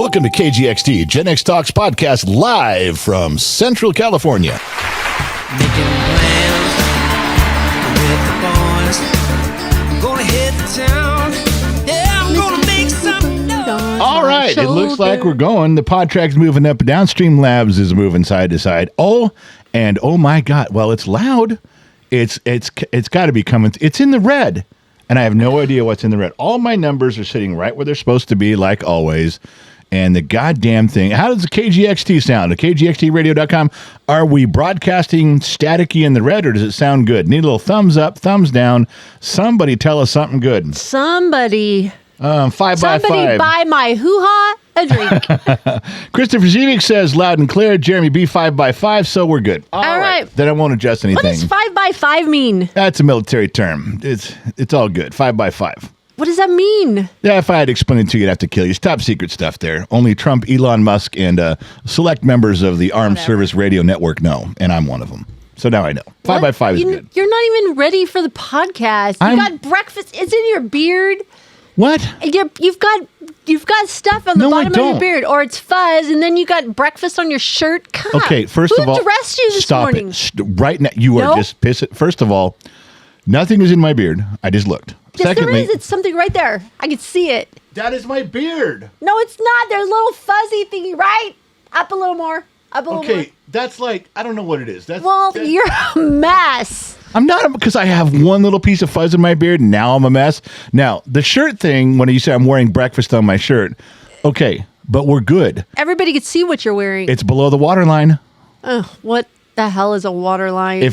Welcome to KGXT, Gen X Talks podcast, live from Central California. Making plans with the boys. I'm gonna hit the town. Yeah, I'm gonna make some noise. All right, it looks like we're going. The pod track's moving up. Downstream Labs is moving side to side. Oh my God! Well, it's loud. It's got to be coming. It's in the red, and I have no idea what's in the red. All my numbers are sitting right where they're supposed to be, like always. And the goddamn thing. How does the KGXT sound? At KGXTradio.com. Are we broadcasting staticky in the red, or does it sound good? Need a little thumbs up, thumbs down. Somebody tell us something good. Somebody 5 by 5. Somebody buy my hoo-ha a drink. Christopher Zivik says loud and clear. Jeremy B, 5 by 5, so we're good. All right. Then I won't adjust anything. What does 5 by 5 mean? That's a military term. It's all good. 5 by 5. What does that mean? Yeah, if I had to explain it to you, you'd have to kill you. It's top secret stuff there. Only Trump, Elon Musk, and select members of the Armed Service Radio Network know, and I'm one of them. So now I know. 5 by 5 is good. You're not even ready for the podcast. You got breakfast. It's in your beard. What? You've got stuff on the bottom of your beard, or it's fuzz, and then you got breakfast on your shirt. Come okay, first of all, who dressed you this morning? Right now, you are just pissing. First of all, nothing is in my beard. I just looked. Yes, Secondly, there is. It's something right there. I can see it. That is my beard. No, it's not. There's a little fuzzy thingy, right? Up a little more. Up a little more. Okay, that's like, I don't know what it is. That's you're a mess. I'm not, because I have one little piece of fuzz in my beard, and now I'm a mess. Now, the shirt thing, when you say I'm wearing breakfast on my shirt, okay, but we're good. Everybody can see what you're wearing. It's below the waterline. What the hell is a waterline?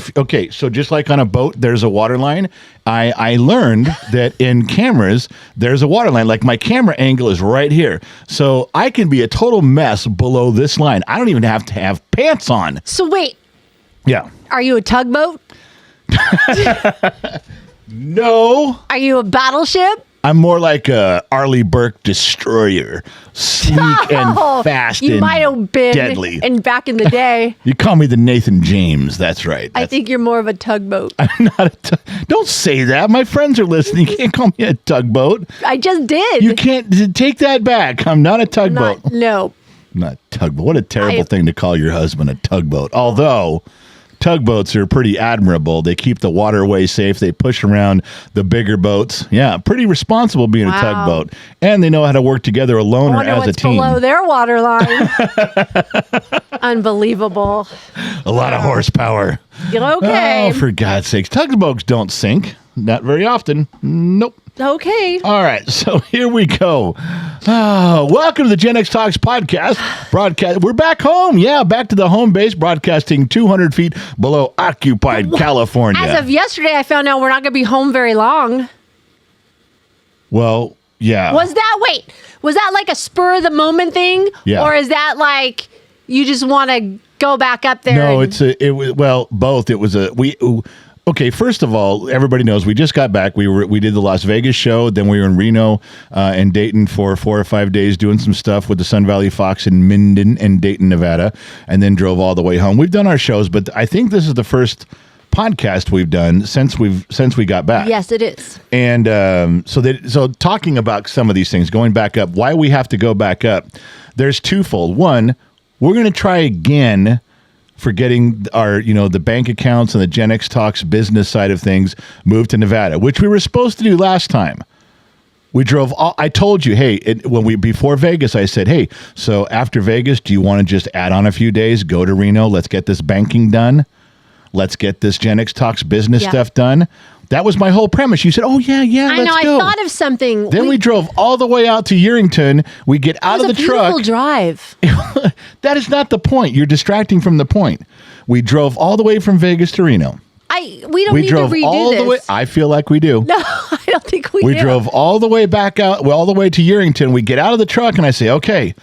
So just like on a boat, there's a waterline. I learned that in cameras, there's a waterline. Like my camera angle is right here. So I can be a total mess below this line. I don't even have to have pants on. So wait. Yeah. Are you a tugboat? No. Are you a battleship? I'm more like a Arleigh Burke destroyer, sleek and fast and might have been deadly. And back in the day. You call me the Nathan James. That's right. I think you're more of a tugboat. I'm not don't say that. My friends are listening. You can't call me a tugboat. I just did. You can't take that back. I'm not a tugboat. No. Not tugboat. What a terrible thing to call your husband a tugboat. Although tugboats are pretty admirable. They keep the waterway safe. They push around the bigger boats. Yeah, pretty responsible being a tugboat. And they know how to work together alone or as a team. Below their waterline. Unbelievable. A lot of horsepower. Okay. Oh, for God's sakes. Tugboats don't sink. Not very often. Nope. Okay. All right, so here we go. Welcome to the Gen X Talks podcast. We're back home. Yeah, back to the home base, broadcasting 200 feet below occupied California. As of yesterday, I found out we're not going to be home very long. Well, yeah. Was that like a spur of the moment thing? Yeah. Or is that like you just want to go back up there? No, it was both. It was okay, first of all, everybody knows we just got back. We did the Las Vegas show. Then we were in Reno and Dayton for 4 or 5 days doing some stuff with the Sun Valley Fox in Minden and Dayton, Nevada, and then drove all the way home. We've done our shows, but I think this is the first podcast we've done since we got back. Yes, it is. And so talking about some of these things, going back up, why we have to go back up, there's twofold. One, we're going to try again for getting our, the bank accounts and the Gen X Talks business side of things moved to Nevada, which we were supposed to do last time. We drove I told you, hey, before Vegas, I said, hey, so after Vegas, do you want to just add on a few days, go to Reno, let's get this banking done. Let's get this Gen X Talks business stuff done. That was my whole premise. You said, oh, yeah, let's go. I thought of something. Then we drove all the way out to Yerington. We get out of the truck. It was a beautiful drive. That is not the point. You're distracting from the point. We drove all the way from Vegas to Reno. We don't need to redo this. I feel like we do. No, I don't think we do. We drove all the way back out, all the way to Yerington. We get out of the truck and I say, okay,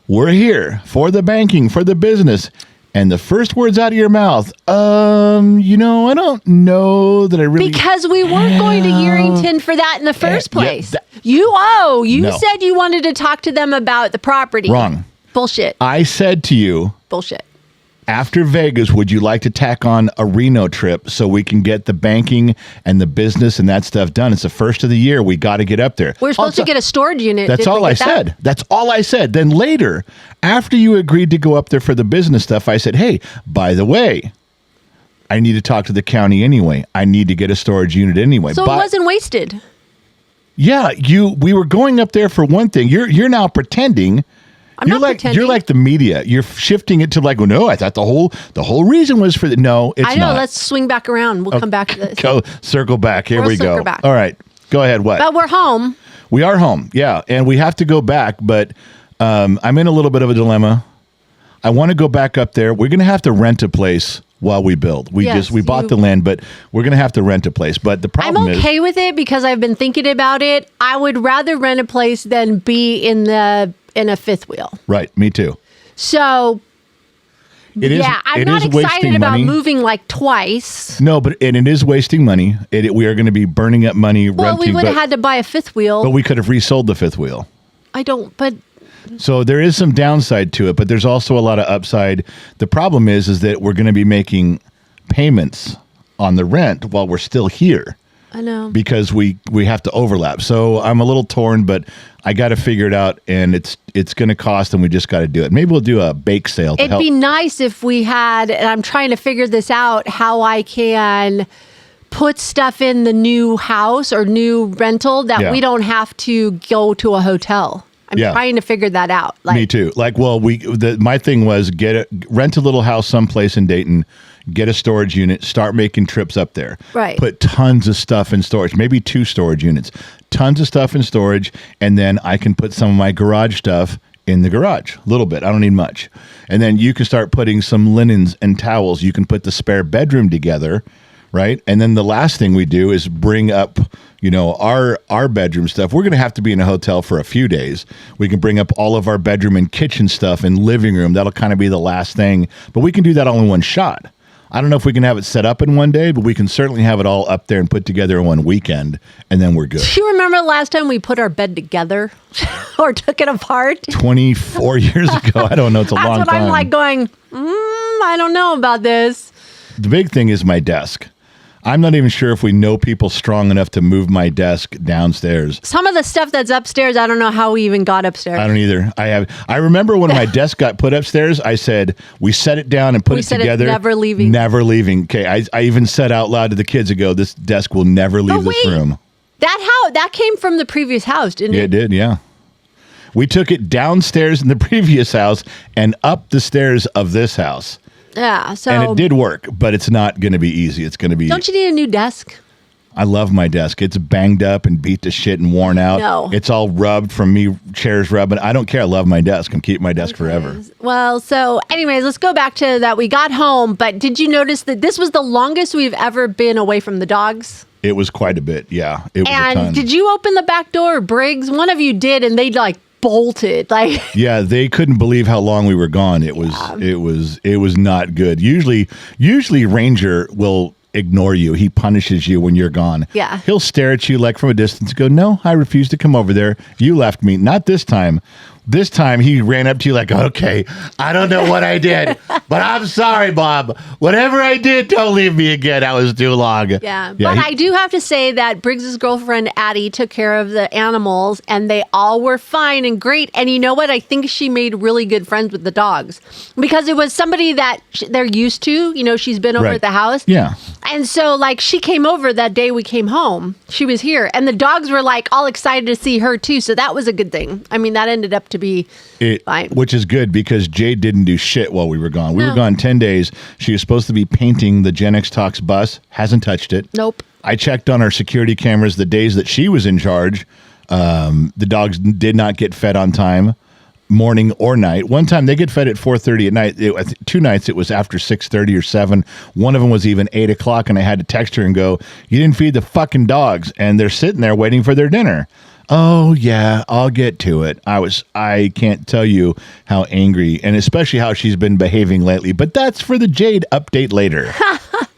we're here for the banking, for the business. And the first words out of your mouth, I don't know that I really... Because we weren't going to Yerington for that in the first place. You said you wanted to talk to them about the property. Wrong. Bullshit. I said to you... Bullshit. after Vegas, would you like to tack on a Reno trip so we can get the banking and the business and that stuff done? It's the first of the year. We got to get up there. We're supposed to get a storage unit. That's all I said. That's all I said. Then later, after you agreed to go up there for the business stuff, I said, hey, by the way, I need to talk to the county anyway. I need to get a storage unit anyway. So it wasn't wasted. Yeah, we were going up there for one thing. You're now pretending. You're like the media. You're shifting it to like, well, no, I thought the whole reason was for the no. It's I know. Not. Let's swing back around. We'll come back to this. Go circle back. Here we go. Back. All right, go ahead. What? But we're home. We are home. Yeah, and we have to go back. But I'm in a little bit of a dilemma. I want to go back up there. We're going to have to rent a place while we build. We bought the land, but we're going to have to rent a place. But the problem is, I'm okay with it because I've been thinking about it. I would rather rent a place than be in a fifth wheel. Right. Me too. So, I'm not excited about moving like twice. No, but it is wasting money. We are going to be burning up money renting. Well, we would have had to buy a fifth wheel. But we could have resold the fifth wheel. So there is some downside to it, but there's also a lot of upside. The problem is that we're going to be making payments on the rent while we're still here. I know. Because we have to overlap. So I'm a little torn, but I got to figure it out, and it's going to cost, and we just got to do it. Maybe we'll do a bake sale to It'd be nice if we had, and I'm trying to figure this out, how I can put stuff in the new house or new rental that we don't have to go to a hotel. I'm trying to figure that out. Me too. My thing was rent a little house someplace in Dayton, get a storage unit, start making trips up there. Right. Put tons of stuff in storage, maybe 2 storage units, tons of stuff in storage, and then I can put some of my garage stuff in the garage, a little bit. I don't need much. And then you can start putting some linens and towels. You can put the spare bedroom together, right? And then the last thing we do is bring up, our bedroom stuff. We're going to have to be in a hotel for a few days. We can bring up all of our bedroom and kitchen stuff and living room. That'll kind of be the last thing. But we can do that all in one shot. I don't know if we can have it set up in one day, but we can certainly have it all up there and put together in one weekend, and then we're good. Do you remember the last time we put our bed together or took it apart? 24 years ago. I don't know. It's a long time. That's what I'm like going, I don't know about this. The big thing is my desk. I'm not even sure if we know people strong enough to move my desk downstairs. Some of the stuff that's upstairs, I don't know how we even got upstairs. I don't either. I remember when my desk got put upstairs, I said, we set it down and put it together. Never leaving. Never leaving. Okay. I even said out loud to the kids, this desk will never leave this room. That came from the previous house, didn't it? Yeah, it did. Yeah. We took it downstairs in the previous house and up the stairs of this house. Yeah, so... And it did work, but it's not going to be easy. It's going to be... Don't you need a new desk? I love my desk. It's banged up and beat to shit and worn out. No. It's all rubbed from me, chairs rubbing. I don't care. I love my desk. I'm keeping my desk forever. Well, so anyways, let's go back to that. We got home, but did you notice that this was the longest we've ever been away from the dogs? It was quite a bit, yeah. It was a ton. And did you open the back door, Briggs? One of you did, and they bolted yeah, they couldn't believe how long we were gone. It was not good. Usually Ranger will ignore you. He punishes you when you're gone. Yeah, he'll stare at you like from a distance, go, no, I refuse to come over there. You left me. Not this time. This time he ran up to you like, okay, I don't know what I did, but I'm sorry, Bob. Whatever I did, don't leave me again. That was too long. Yeah, but I do have to say that Briggs's girlfriend, Addie, took care of the animals, and they all were fine and great. And you know what? I think she made really good friends with the dogs because it was somebody that they're used to. She's been over at the house. Yeah. And so, she came over that day we came home. She was here. And the dogs were, all excited to see her, too. So that was a good thing. I mean, that ended up to be fine. Which is good because Jade didn't do shit while we were gone. We were gone 10 days. She was supposed to be painting the Gen X Talks bus. Hasn't touched it. Nope. I checked on our security cameras the days that she was in charge. The dogs did not get fed on time. Morning or night. One time they get fed at 4:30 at night. 2 nights it was after 6:30 or 7. One of them was even 8 o'clock, and I had to text her and go, "You didn't feed the fucking dogs," and they're sitting there waiting for their dinner. Oh yeah, I'll get to it. I can't tell you how angry, and especially how she's been behaving lately. But that's for the Jade update later.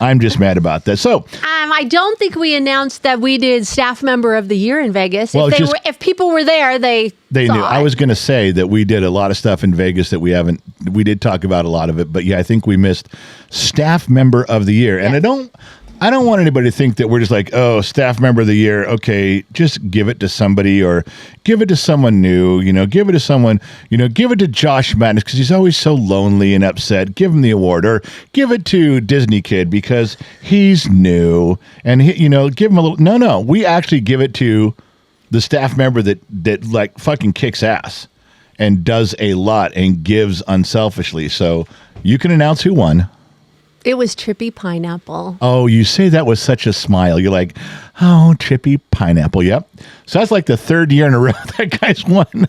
I'm just mad about that. So I don't think we announced that we did staff member of the year in Vegas. Well, If people were there, they knew. saw I it. was going to say that we did a lot of stuff in Vegas that we did talk about a lot of it, but yeah, I think we missed staff member of the year. And I don't want anybody to think that we're just like, oh, staff member of the year. Okay, just give it to somebody or give it to someone new, give it to someone, give it to Josh Madness because he's always so lonely and upset. Give him the award, or give it to Disney Kid because he's new and give him a little. No, we actually give it to the staff member that like fucking kicks ass and does a lot and gives unselfishly. So you can announce who won. It was Trippy Pineapple. Oh, you say that with such a smile. You're like, oh, Trippy Pineapple. Yep. So that's like the third year in a row that guy's won.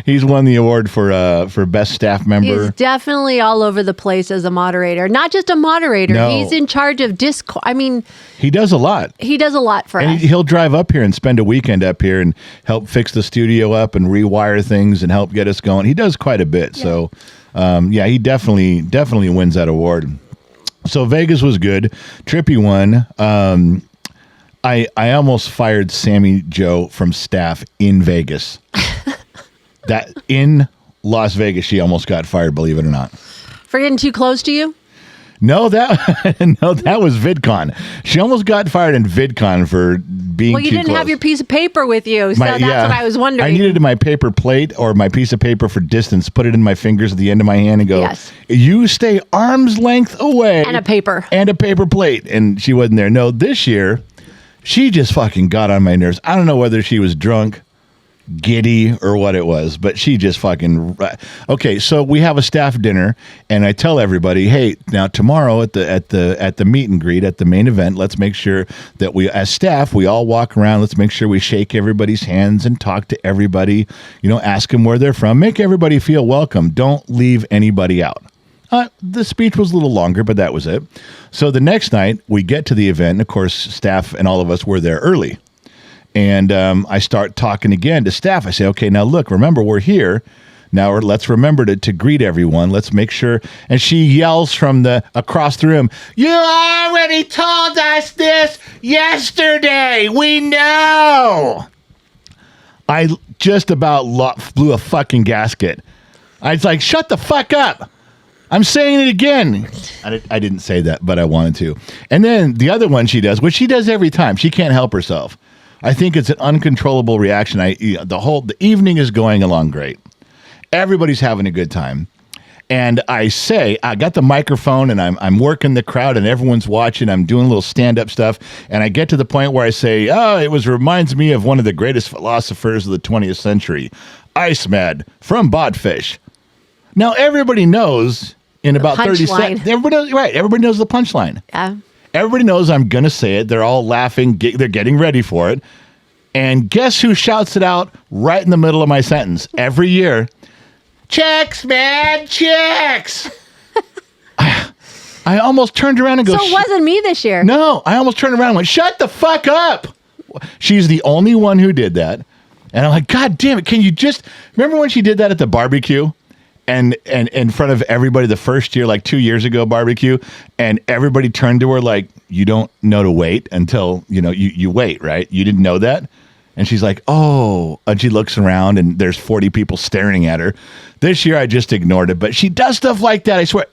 He's won the award for best staff member. He's definitely all over the place as a moderator. Not just a moderator. No. He's in charge of Discord. I mean, He does a lot. he does a lot for And us. he'll drive up here and spend a weekend up here and help fix the studio up and rewire things and help get us going. He does quite a bit. So, he definitely wins that award. So Vegas was good. Trippy won. I almost fired Sammy Joe from staff in Vegas. That in Las Vegas, she almost got fired, believe it or not. For getting too close to you? No, that was VidCon. She almost got fired in VidCon for being Well, you too didn't close. have your piece of paper with you, so that's what I was wondering. I needed my paper plate or my piece of paper for distance, put it in my fingers at the end of my hand and go, Yes. You stay arm's length away. And a paper. And a paper plate. And she wasn't there. No, this year, she just fucking got on my nerves. I don't know whether she was drunk, giddy, or what it was, but she just fucking. Okay, so we have a staff dinner, and I tell everybody, hey, now tomorrow at the meet and greet at the main event, let's make sure that we, as staff, we all walk around. Let's make sure we shake everybody's hands and talk to everybody. Ask them where they're from. Make everybody feel welcome. Don't leave anybody out. The speech was a little longer, but that was it. So the next night, we get to the event, and of course, staff and all of us were there early. And I start talking again to staff. I say, okay, now look, remember, we're here. Now let's remember to greet everyone. Let's make sure. And she yells from across the room, you already told us this yesterday. We know. I just about blew a fucking gasket. I was like, shut the fuck up. I'm saying it again. I didn't say that, but I wanted to. And then the other one she does, which she does every time. She can't help herself. I think it's an uncontrollable reaction. The evening is going along great. Everybody's having a good time. And I got the microphone and I'm working the crowd and everyone's watching. I'm doing a little stand-up stuff. And I get to the point where I say, reminds me of one of the greatest philosophers of the 20th century, Iceman from Bodfish. Now, everybody knows in about 30 seconds. Everybody knows the punchline. Yeah. Everybody knows I'm going to say it. They're all laughing. They're getting ready for it. And guess who shouts it out right in the middle of my sentence every year? Chicks, man, chicks. I almost turned around and go. So it wasn't me this year. No, I almost turned around and went, shut the fuck up. She's the only one who did that. And I'm like, God damn it. Can you just remember when she did that at the barbecue? And in front of everybody the first year, like 2 years ago, barbecue, and everybody turned to her like, you don't know to wait until, you wait, right? You didn't know that? And she's like, oh, and she looks around and there's 40 people staring at her. This year, I just ignored it, but she does stuff like that. I swear,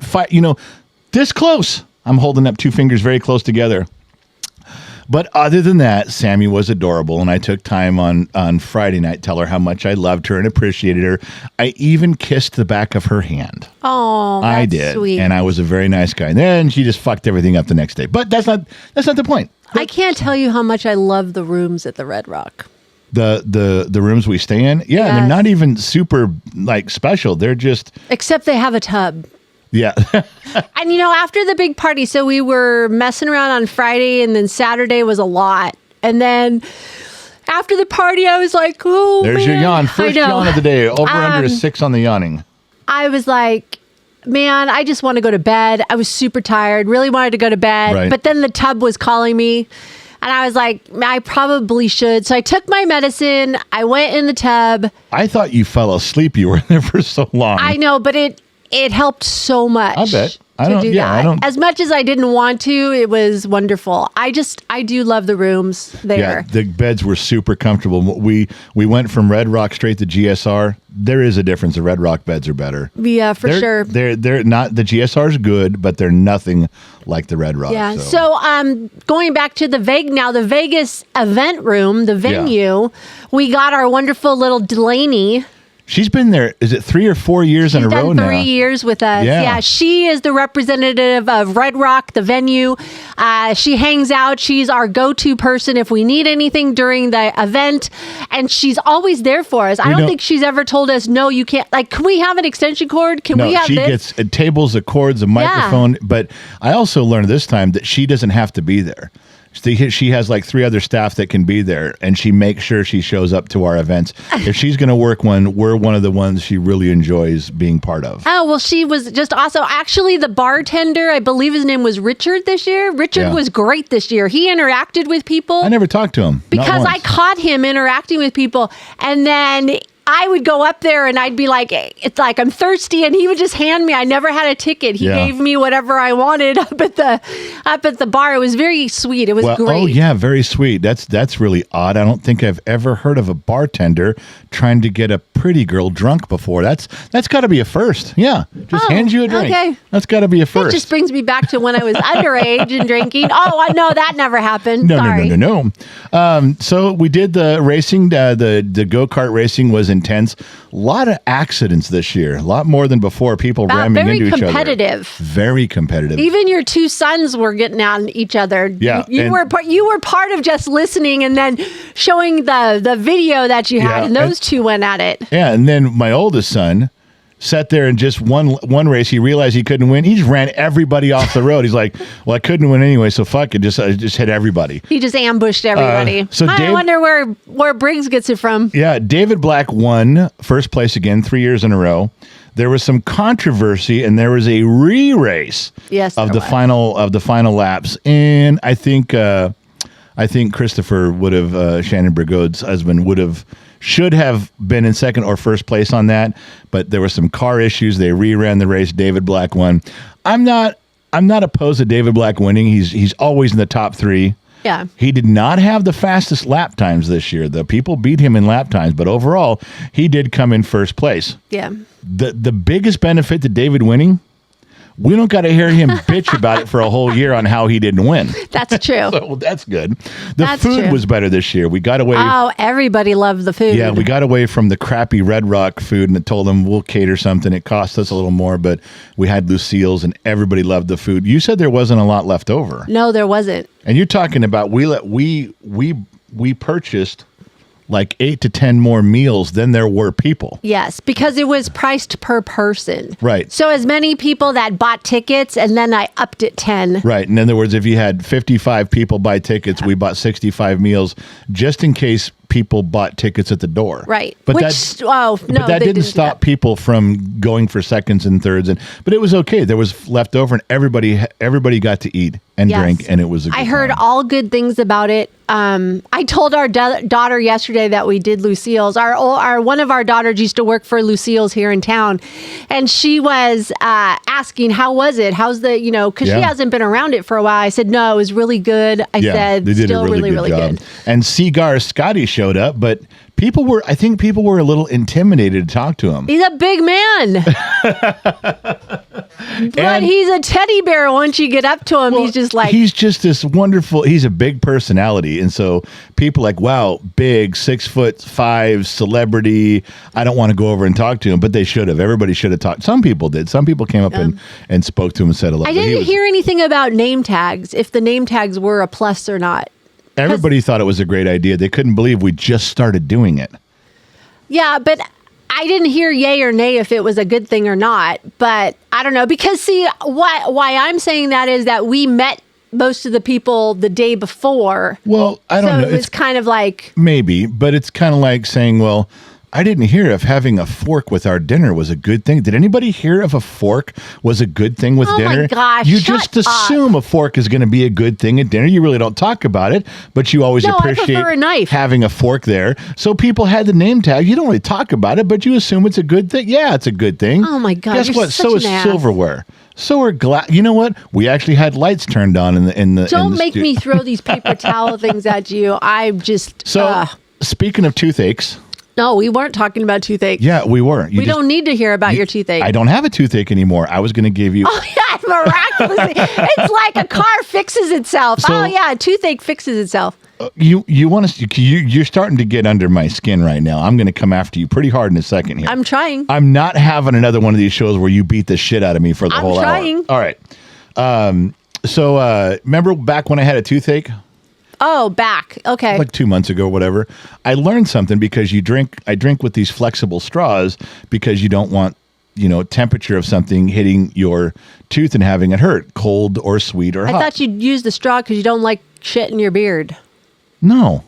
this close. I'm holding up two fingers very close together. But other than that, Sammy was adorable, and I took time on Friday night to tell her how much I loved her and appreciated her. I even kissed the back of her hand. Oh, that's I did, sweet. and I was a very nice guy. And then she just fucked everything up the next day. But that's not the point. I can't tell you how much I love the rooms at the Red Rock. The rooms we stay in, yeah, Yes. they're not even super special. They're just Except they have a tub. yeah. And after the big party, so we were messing around on Friday, and then Saturday was a lot. And then after the party, I was like, oh, There's man. your yawn. I First know. yawn of the day. Over under is 6 on the yawning. I was like, man, I just want to go to bed. I was super tired, really wanted to go to bed. Right. But then the tub was calling me. And I was like, I probably should. So I took my medicine. I went in the tub. I thought you fell asleep. You were there for so long. I know, but it helped so much. I to don't. do Yeah, that. I don't. As much as I didn't want to, it was wonderful. I do love the rooms there. Yeah, the beds were super comfortable. We went from Red Rock straight to GSR. There is a difference. The Red Rock beds are better. Yeah, for sure. They're not, the GSR's good, but they're nothing like the Red Rock. Yeah. So going back to the Vegas event room, the venue, we got our wonderful little Delaney. She's been there, is it 3 or 4 years in a row now? 3 years with us. Yeah, she is the representative of Red Rock, the venue. She hangs out. She's our go-to person if we need anything during the event. And she's always there for us. I don't think she's ever told us, no, you can't. Like, can we have an extension cord? Can we have she this? gets tables, the cords, a microphone. But I also learned this time that she doesn't have to be there. She has like 3 other staff that can be there, and she makes sure she shows up to our events. If she's going to work one, we're one of the ones she really enjoys being part of. Oh, well, she was just awesome. Actually, the bartender, I believe his name was Richard this year. Richard was great this year. He interacted with people. I never talked to him. Because I caught him interacting with people, and then I would go up there and I'd be like, it's like I'm thirsty, and he would just hand me. I never had a ticket. He gave me whatever I wanted up at the bar. It was very sweet. It was great. Oh yeah, very sweet. That's really odd. I don't think I've ever heard of a bartender trying to get a pretty girl drunk before. That's got to be a first. Yeah, just hands you a drink. Okay, that's got to be a first. That just brings me back to when I was underage and drinking. Oh, I know that never happened. No. So we did the racing. The go-kart racing was intense. A lot of accidents this year. A lot more than before. People ramming into each other. Very competitive. Even your 2 sons were getting on each other. Yeah, you were part of just listening and then showing the video that you had, and those 2 went at it. Yeah, and then my oldest son sat there and just one race. He realized he couldn't win. He just ran everybody off the road. He's like, well, I couldn't win anyway, so fuck it. I just hit everybody. He just ambushed everybody. I wonder where Briggs gets it from. Yeah, David Black won first place again 3 years in a row. There was some controversy, and there was a re-race of the final laps. And I think Christopher would have, Shannon Brigode's husband, should have been in second or first place on that, but there were some car issues. They reran the race. David Black won. I'm not opposed to David Black winning. He's always in the top 3. Yeah. He did not have the fastest lap times this year. The people beat him in lap times, but overall, he did come in first place. Yeah. The biggest benefit to David winning, we don't got to hear him bitch about it for a whole year on how he didn't win. That's true. So that's good. The food was better this year. We got away. Oh, everybody loved the food. Yeah, we got away from the crappy Red Rock food, and told them we'll cater something. It cost us a little more, but we had Lucille's, and everybody loved the food. You said there wasn't a lot left over. No, there wasn't. And you're talking about we purchased like 8 to 10 more meals than there were people. Yes, because it was priced per person. Right. So as many people that bought tickets, and then I upped it 10. Right. In other words, if you had 55 people buy tickets, we bought 65 meals just in case people bought tickets at the door. Right. But that didn't stop people from going for seconds and thirds. But it was okay. There was leftover, and everybody got to eat and drink, and it was a good I heard time. all good things about it. I told our daughter yesterday that we did Lucille's. One of our daughters used to work for Lucille's here in town, and she was asking, how was it? How's because she hasn't been around it for a while. I said, no, it was really good. I said, they did still a really good. And Seagar Scotty showed up, but I think people were a little intimidated to talk to him. He's a big man. But he's a teddy bear once you get up to him. He's just this wonderful, he's a big personality. And so people like, wow, big, 6'5" celebrity. I don't want to go over and talk to him, but they should have. Everybody should have talked. Some people did. Some people came up and spoke to him and said hello. I didn't hear anything about name tags, if the name tags were a plus or not. Everybody thought it was a great idea. They couldn't believe we just started doing it. Yeah, but I didn't hear yay or nay if it was a good thing or not. But I don't know. Because, see, why I'm saying that is that we met most of the people the day before. Well, I don't know. So it's kind of like... Maybe, but it's kind of like saying, well, I didn't hear if having a fork with our dinner was a good thing. Did anybody hear if a fork was a good thing with dinner? Oh my gosh, you shut just assume a fork is going to be a good thing at dinner. You really don't talk about it, but you always No, I appreciate prefer a knife. having a fork there. So people had the name tag. You don't really talk about it, but you assume it's a good thing. Yeah, it's a good thing. Oh my God, Guess you're what? such So is an ass. silverware. So are glass. You know what? We actually had lights turned on in the. Don't make me throw these paper towel things at you. I'm just. So speaking of toothaches. No, we weren't talking about toothache. Yeah, we were. We don't need to hear about your toothache. I don't have a toothache anymore. I was going to give you. Oh, yeah, miraculously. It's like a car fixes itself. So- oh, yeah, a toothache fixes itself. You want to? You're starting to get under my skin right now. I'm going to come after you pretty hard in a second here. I'm trying. I'm not having another one of these shows where you beat the shit out of me for the whole trying. hour. All right. So remember back when I had a toothache? Oh, back. Okay. Like 2 months ago or whatever. I learned something because I drink with these flexible straws because you don't want, temperature of something hitting your tooth and having it hurt, cold or sweet or hot. I thought you'd use the straw because you don't like shit in your beard. No.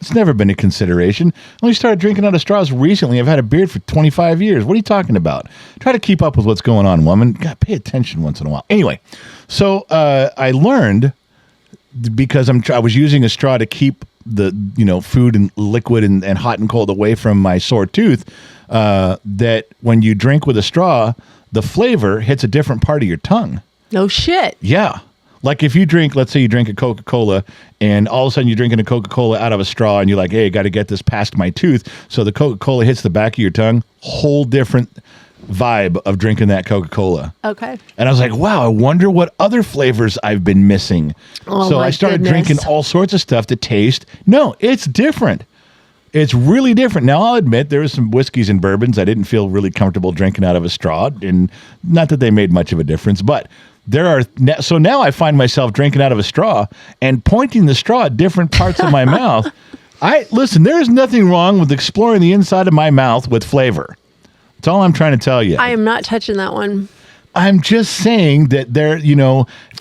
It's never been a consideration. I only started drinking out of straws recently. I've had a beard for 25 years. What are you talking about? Try to keep up with what's going on, woman. God, pay attention once in a while. Anyway, so I learned because I was using a straw to keep the food and liquid and hot and cold away from my sore tooth, that when you drink with a straw, the flavor hits a different part of your tongue. No shit. Yeah. Like if you drink, let's say you drink a Coca-Cola and all of a sudden you're drinking a Coca-Cola out of a straw and you're like, hey, I got to get this past my tooth. So the Coca-Cola hits the back of your tongue, whole different vibe of drinking that Coca-Cola. Okay. And I was like, wow, I wonder what other flavors I've been missing. Oh, so my I started goodness. drinking all sorts of stuff to taste. No, it's different. It's really different. Now, I'll admit there was some whiskeys and bourbons I didn't feel really comfortable drinking out of a straw, and not that they made much of a difference, but so now I find myself drinking out of a straw and pointing the straw at different parts of my mouth. Listen, there is nothing wrong with exploring the inside of my mouth with flavor. That's all I'm trying to tell you. I am not touching that one. I'm just saying that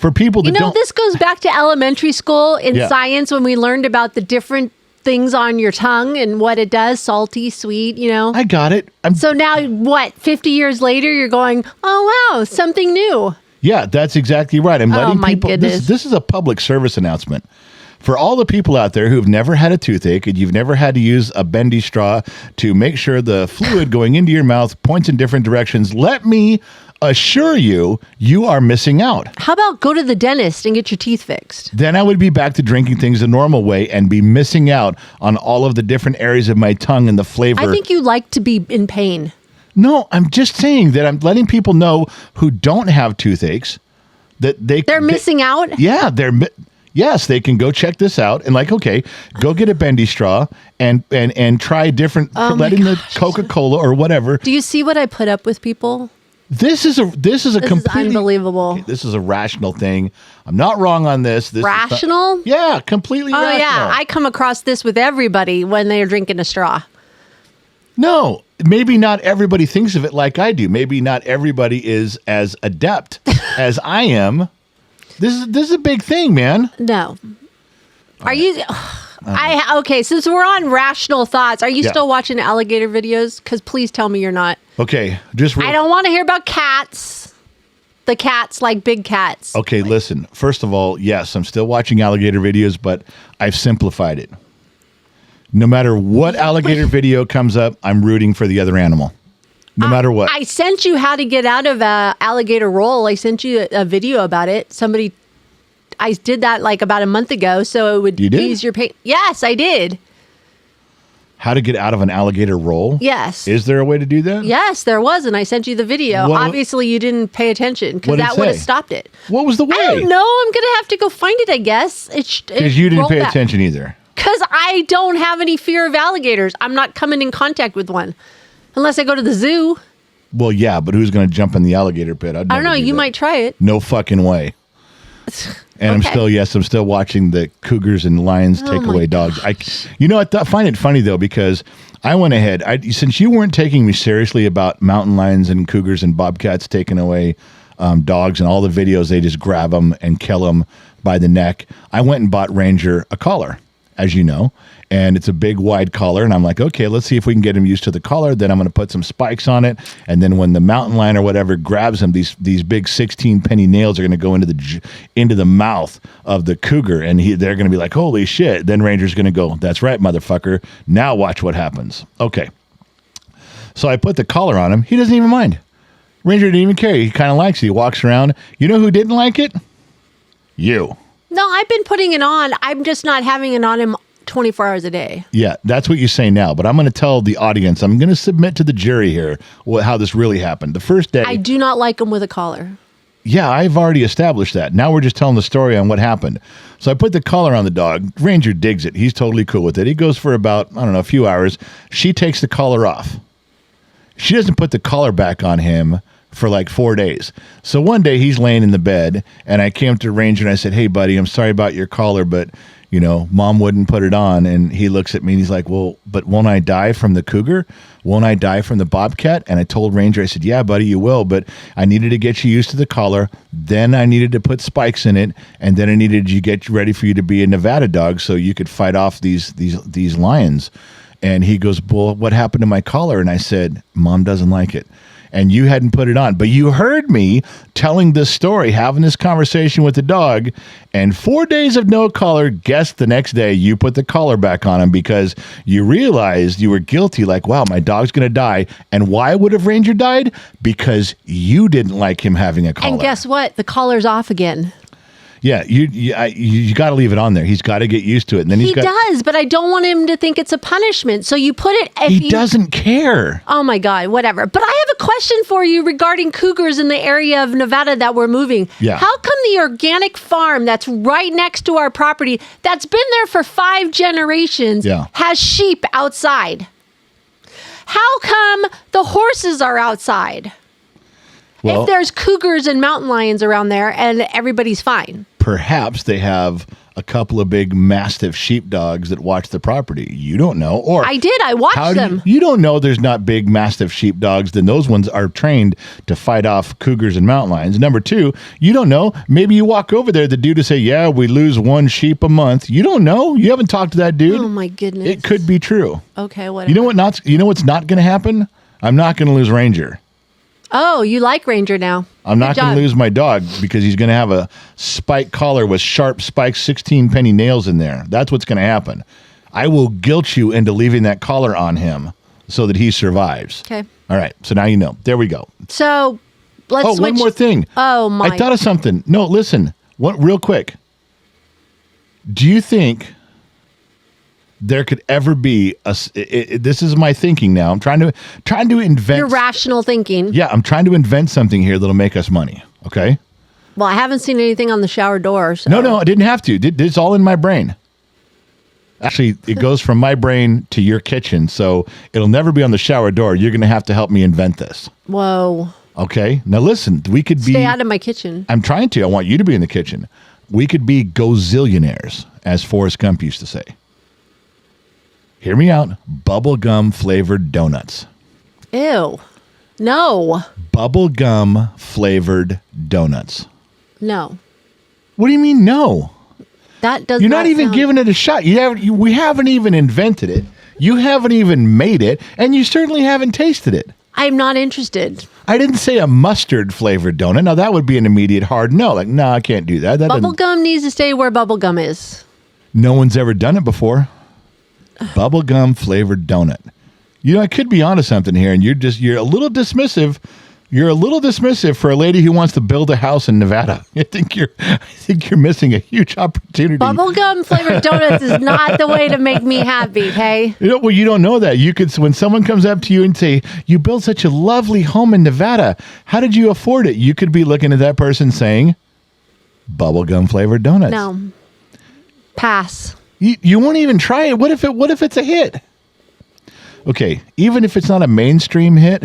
for people that don't. This goes back to elementary school in Yeah. science when we learned about the different things on your tongue and what it does, salty, sweet, I got it. So now, 50 years later, you're going, oh, wow, something new. Yeah, that's exactly right. I'm letting my people. goodness. This is a public service announcement for all the people out there who've never had a toothache and you've never had to use a bendy straw to make sure the fluid going into your mouth points in different directions. Let me assure you, you are missing out. How about go to the dentist and get your teeth fixed? Then I would be back to drinking things the normal way and be missing out on all of the different areas of my tongue and the flavor. I think you like to be in pain. No, I'm just saying that I'm letting people know who don't have toothaches that They're missing out? Yeah, yes, they can go check this out and okay, go get a bendy straw and try different, letting the Coca-Cola or whatever. Do you see what I put up with, people? This is completely unbelievable. Okay, this is a rational thing. I'm not wrong on this. Rational? Yeah, completely Oh, rational. yeah. I come across this with everybody when they're drinking a straw. No, maybe not everybody thinks of it like I do. Maybe not everybody is as adept as I am. This is a big thing, man. No. Are you... okay, since we're on rational thoughts, are you Yeah. still watching alligator videos? Because please tell me you're not. Okay, just I don't want to hear about cats. The cats, like big cats. Okay, listen. First of all, yes, I'm still watching alligator videos, but I've simplified it. No matter what alligator video comes up, I'm rooting for the other animal. No matter what. I sent you how to get out of a alligator roll. I sent you a video about it. I did that about a month ago, so it would You did? ease your pain. Yes, I did. How to get out of an alligator roll? Yes. Is there a way to do that? Yes, there was, and I sent you the video. What- Obviously, you didn't pay attention because What'd it that would have say? stopped it. What was the way? I don't know. I'm going to have to go find it, I guess. Because you didn't pay attention either. Because I don't have any fear of alligators. I'm not coming in contact with one. Unless I go to the zoo. Well, yeah, but who's going to jump in the alligator pit? I don't know. You might try it. No fucking way. And Okay. I'm still watching the cougars and lions take my away dogs. I find it funny though, because I went ahead, since you weren't taking me seriously about mountain lions and cougars and bobcats taking away dogs and all the videos, they just grab them and kill them by the neck. I went and bought Ranger a collar. as you know, and it's a big wide collar. And I'm like, okay, let's see if we can get him used to the collar. Then I'm going to put some spikes on it. And then when the mountain lion or whatever grabs him, these big 16 penny nails are going to go into the mouth of the cougar. And they're going to be like, holy shit. Then Ranger's going to go, that's right, motherfucker. Now watch what happens. Okay. So I put the collar on him. He doesn't even mind. Ranger didn't even care. He kind of likes it. He walks around. You know who didn't like it? You. No, I've been putting it on. I'm just not having it on him 24 hours a day. Yeah, that's what you say now. But I'm going to tell the audience, I'm going to submit to the jury here how this really happened. The first day. I do not like him with a collar. Yeah, I've already established that. Now we're just telling the story on what happened. So I put the collar on the dog. Ranger digs it. He's totally cool with it. He goes for about, I don't know, a few hours. She takes the collar off. She doesn't put the collar back on him for like 4 days. So one day he's laying in the bed, and I came to Ranger and I said, hey, buddy, I'm sorry about your collar, but, you know, Mom wouldn't put it on. And he looks at me and he's like, well, but won't I die from the cougar? Won't I die from the bobcat? And I told Ranger, I said, yeah, buddy, you will, but I needed to get you used to the collar. Then I needed to put spikes in it, and then I needed to get ready for you to be a Nevada dog so you could fight off these lions. And he goes, well, what happened to my collar? And I said, Mom doesn't like it. And you hadn't put it on. But you heard me telling this story, having this conversation with the dog, and 4 days of no collar, guess the next day you put the collar back on him because you realized you were guilty, like, wow, my dog's going to die. And why would have Ranger died? Because you didn't like him having a collar. And guess what? The collar's off again. Yeah, you got to leave it on there. He's got to get used to it. And then he does, but I don't want him to think it's a punishment. So you put it. He doesn't care. Oh my God, whatever. But I have a question for you regarding cougars in the area of Nevada that we're moving. Yeah. How come the organic farm that's right next to our property, that's been there for 5 generations, has sheep outside? How come the horses are outside? Well, if there's cougars and mountain lions around there and everybody's fine. Perhaps they have a couple of big mastiff sheepdogs that watch the property. You don't know. Or I did. I watched them. You don't know there's not big mastiff sheepdogs. Then those ones are trained to fight off cougars and mountain lions. Number 2, you don't know. Maybe you walk over there, the dude to say, yeah, we lose 1 sheep a month. You don't know. You haven't talked to that dude. Oh my goodness. It could be true. Okay, whatever. You know what's not going to happen? I'm not going to lose Ranger. Oh, you like Ranger now. I'm not going to lose my dog because he's going to have a spike collar with sharp spikes, 16 penny nails in there. That's what's going to happen. I will guilt you into leaving that collar on him so that he survives. Okay. All right. So now you know. There we go. So let's switch. One more thing. Oh, my. I thought of something. No, listen. Real quick. Do you think there could ever be this is my thinking now. I'm trying to invent. Your rational thinking. Yeah, I'm trying to invent something here that'll make us money. Okay. Well, I haven't seen anything on the shower door. So. No, I didn't have to. It's all in my brain. Actually, it goes from my brain to your kitchen, so it'll never be on the shower door. You're going to have to help me invent this. Whoa. Okay. Now listen, we could Stay out of my kitchen. I'm trying to. I want you to be in the kitchen. We could be gozillionaires, as Forrest Gump used to say. Hear me out. Bubblegum-flavored donuts. Ew. No. Bubblegum-flavored donuts. No. What do you mean no? That does You're not even giving it a shot. We haven't even invented it. You haven't even made it, and you certainly haven't tasted it. I'm not interested. I didn't say a mustard-flavored donut. Now, that would be an immediate hard no. Like, no, I can't do that. Bubblegum needs to stay where bubblegum is. No one's ever done it before. Bubblegum-flavored donut. You know, I could be onto something here, and you're a little dismissive. You're a little dismissive for a lady who wants to build a house in Nevada. I think you're missing a huge opportunity. Bubblegum-flavored donuts is not the way to make me happy, okay? Well, you don't know that. You could, when someone comes up to you and say, you built such a lovely home in Nevada. How did you afford it? You could be looking at that person saying, bubblegum-flavored donuts. No. Pass. You won't even try it. What if it's a hit? Okay, even if it's not a mainstream hit,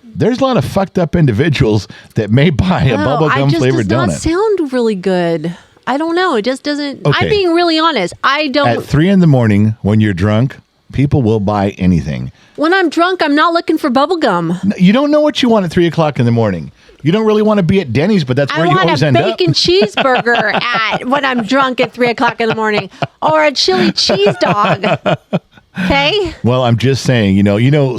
there's a lot of fucked up individuals that may buy a bubblegum-flavored donut. It does not sound really good. I don't know. It just doesn't. Okay. I'm being really honest. I don't. At 3 a.m, when you're drunk, people will buy anything. When I'm drunk, I'm not looking for bubblegum. You don't know what you want at 3 o'clock in the morning. You don't really want to be at Denny's, but that's where you always end I want up. a bacon cheeseburger when I'm drunk at 3 o'clock in the morning, or a chili cheese dog. Okay. Well, I'm just saying,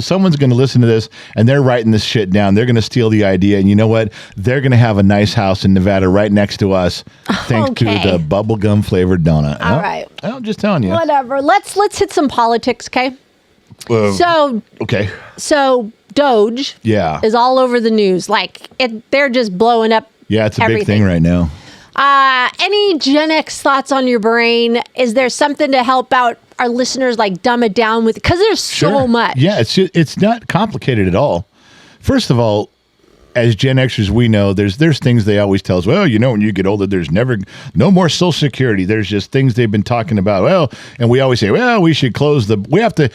someone's going to listen to this and they're writing this shit down. They're going to steal the idea. And you know what? They're going to have a nice house in Nevada right next to us, thanks to the bubblegum-flavored donut. All right. I'm just telling you. Whatever. Let's hit some politics, okay? Okay. So Doge is all over the news. Like, they're just blowing up. Yeah, it's a everything. big thing right now. Any Gen X thoughts on your brain? Is there something to help out our listeners, like dumb it down with? Because there's so much. Yeah, it's not complicated at all. First of all, as Gen Xers, we know there's things they always tell us. Well, when you get older, there's no more Social Security. There's just things they've been talking about. Well, and we always say, well, we should we have to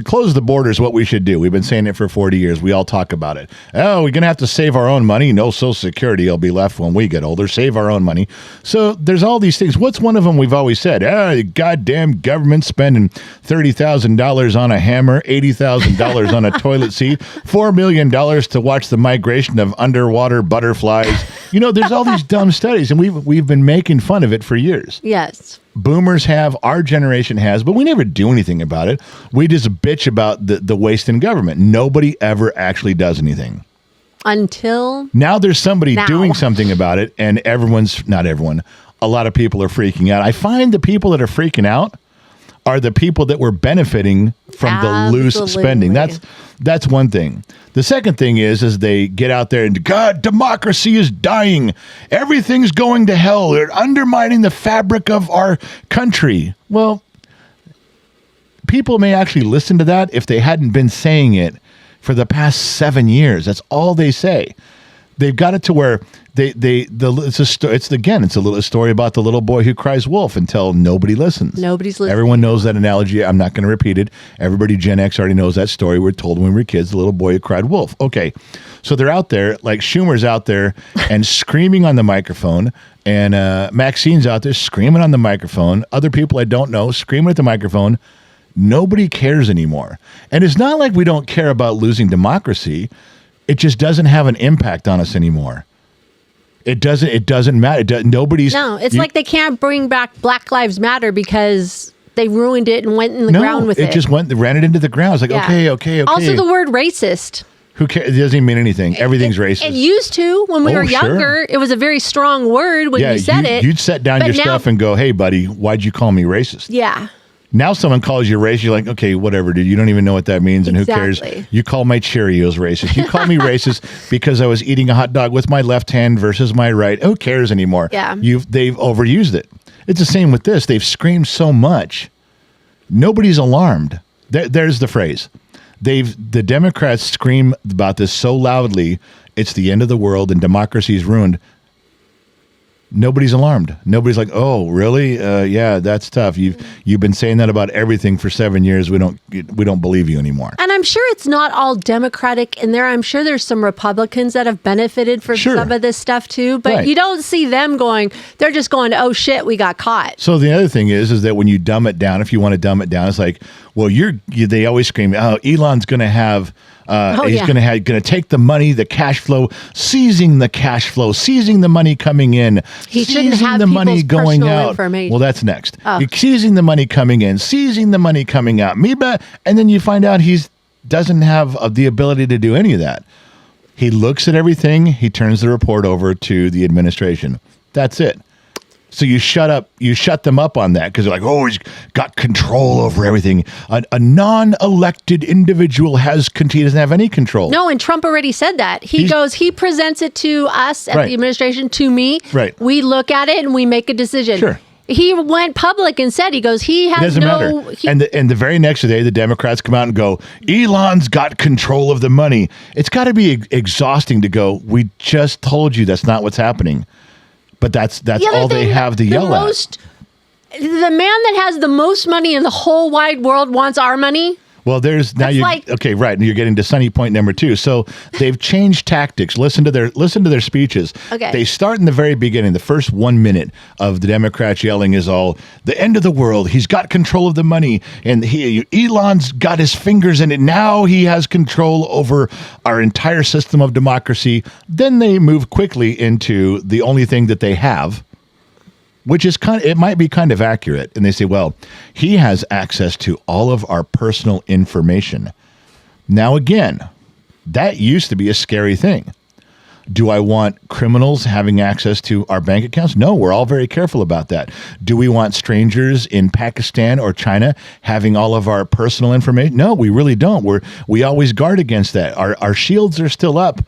close the borders. What we should do. We've been saying it for 40 years. We all talk about it. Oh, we're gonna have to save our own money. No Social Security will be left when we get older. Save our own money. So there's all these things. What's one of them we've always said? The goddamn government spending $30,000 on a hammer, $80,000 on a toilet seat, $4 million to watch the migration of underwater butterflies. There's all these dumb studies, and we've been making fun of it for years. Yes. Boomers have, our generation has, but we never do anything about it. We just bitch about the waste in government. Nobody ever actually does anything. Until now there's somebody doing something about it, and not everyone, a lot of people are freaking out. I find the people that are freaking out are the people that were benefiting from the loose spending. That's one thing. The second thing is they get out there and, God, democracy is dying. Everything's going to hell. They're undermining the fabric of our country. Well, people may actually listen to that if they hadn't been saying it for the past 7 years. That's all they say. They've got it to where it's a little story about the little boy who cries wolf until nobody listens. Nobody's listening. Everyone knows that analogy. I'm not going to repeat it. Everybody Gen X already knows that story. We're told when we were kids, the little boy who cried wolf. Okay. So they're out there, like Schumer's out there and screaming on the microphone, and Maxine's out there screaming on the microphone. Other people I don't know screaming at the microphone. Nobody cares anymore. And it's not like we don't care about losing democracy. It just doesn't have an impact on us anymore. It doesn't matter. It's like they can't bring back Black Lives Matter because they ruined it and went in the ground with it. It just ran it into the ground. It's like, okay. Also, the word racist. Who cares? It doesn't even mean anything. Everything's racist. It used to when we were younger. Sure. It was a very strong word when you said it. You'd set down your stuff and go, hey, buddy, why'd you call me racist? Yeah. Now someone calls you racist, you're like, okay, whatever, dude. You don't even know what that means, and who cares? You call my Cheerios racist. You call me racist because I was eating a hot dog with my left hand versus my right. Who cares anymore? Yeah. They've overused it. It's the same with this. They've screamed so much. Nobody's alarmed. There's the phrase. The Democrats scream about this so loudly, it's the end of the world and democracy is ruined. Nobody's alarmed. Nobody's like, oh, really? Yeah, that's tough. You've been saying that about everything for 7 years. We don't believe you anymore. And I'm sure it's not all Democratic in there. I'm sure there's some Republicans that have benefited from some of this stuff too. But you don't see them going. They're just going, oh shit, we got caught. So the other thing is that when you dumb it down, if you want to dumb it down, it's like, well, they always scream, oh, Elon's going to have. He's going to take the money, the cash flow, seizing the money coming in, he shouldn't have the money going out. Information. Well, that's next. You're seizing the money coming in, seizing the money coming out. And then you find out he doesn't have the ability to do any of that. He looks at everything. He turns the report over to the administration. That's it. So you shut them up on that because they're like, oh, he's got control over everything. A non-elected individual he doesn't have any control. No, and Trump already said that. He presents it to us at the administration, to me. Right. We look at it and we make a decision. Sure. He went public and said, he has it doesn't matter. And the very next day, the Democrats come out and go, Elon's got control of the money. It's got to be exhausting to go, we just told you that's not what's happening. But that's all they have to yell at. The man that has the most money in the whole wide world wants our money. Well, there's now That's you like- okay, right? And you're getting to Sunny point number 2. So they've changed tactics. Listen to their speeches. Okay. They start in the very beginning. The first 1 minute of the Democrats yelling is all the end of the world. He's got control of the money, and Elon's got his fingers in it. Now he has control over our entire system of democracy. Then they move quickly into the only thing that they have, which is it might be kind of accurate. And they say, well, he has access to all of our personal information. Now, again, that used to be a scary thing. Do I want criminals having access to our bank accounts? No, we're all very careful about that. Do we want strangers in Pakistan or China having all of our personal information? No, we really don't. We always guard against that. Our shields are still up,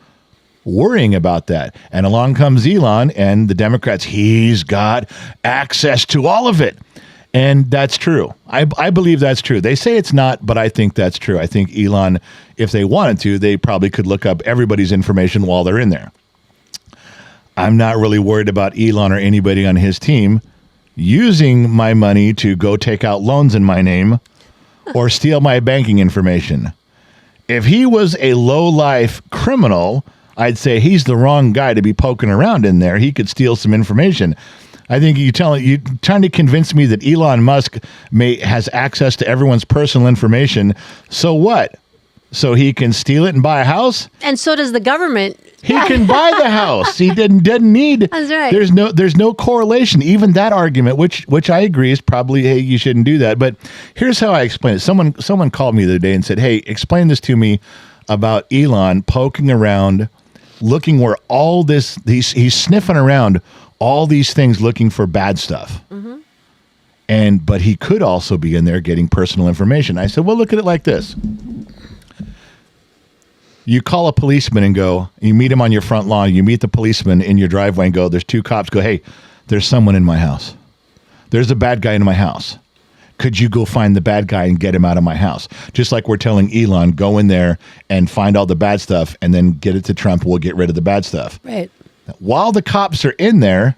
worrying about that. And along comes Elon and the Democrats. He's got access to all of it. And that's true. I believe that's true. They say it's not, but I think that's true. I think Elon, if they wanted to, they probably could look up everybody's information while they're in there. I'm not really worried about Elon or anybody on his team using my money to go take out loans in my name or steal my banking information. If he was a low-life criminal, I'd say he's the wrong guy to be poking around in there. He could steal some information. I think you trying to convince me that Elon Musk has access to everyone's personal information. So what? So he can steal it and buy a house? And so does the government. He can buy the house. He didn't need. That's right. There's no correlation. Even that argument, which I agree is probably, hey, you shouldn't do that. But here's how I explain it. Someone called me the other day and said, hey, explain this to me about Elon poking around, looking where all this he's sniffing around all these things looking for bad stuff. Mm-hmm. But he could also be in there getting personal information. I said, well, look at it like this. You call a policeman and go, you meet him on your front lawn, you meet the policeman in your driveway and go, there's 2 cops, go, hey, there's someone in my house. There's a bad guy in my house. Could you go find the bad guy and get him out of my house? Just like we're telling Elon, go in there and find all the bad stuff and then get it to Trump. We'll get rid of the bad stuff. Right. While the cops are in there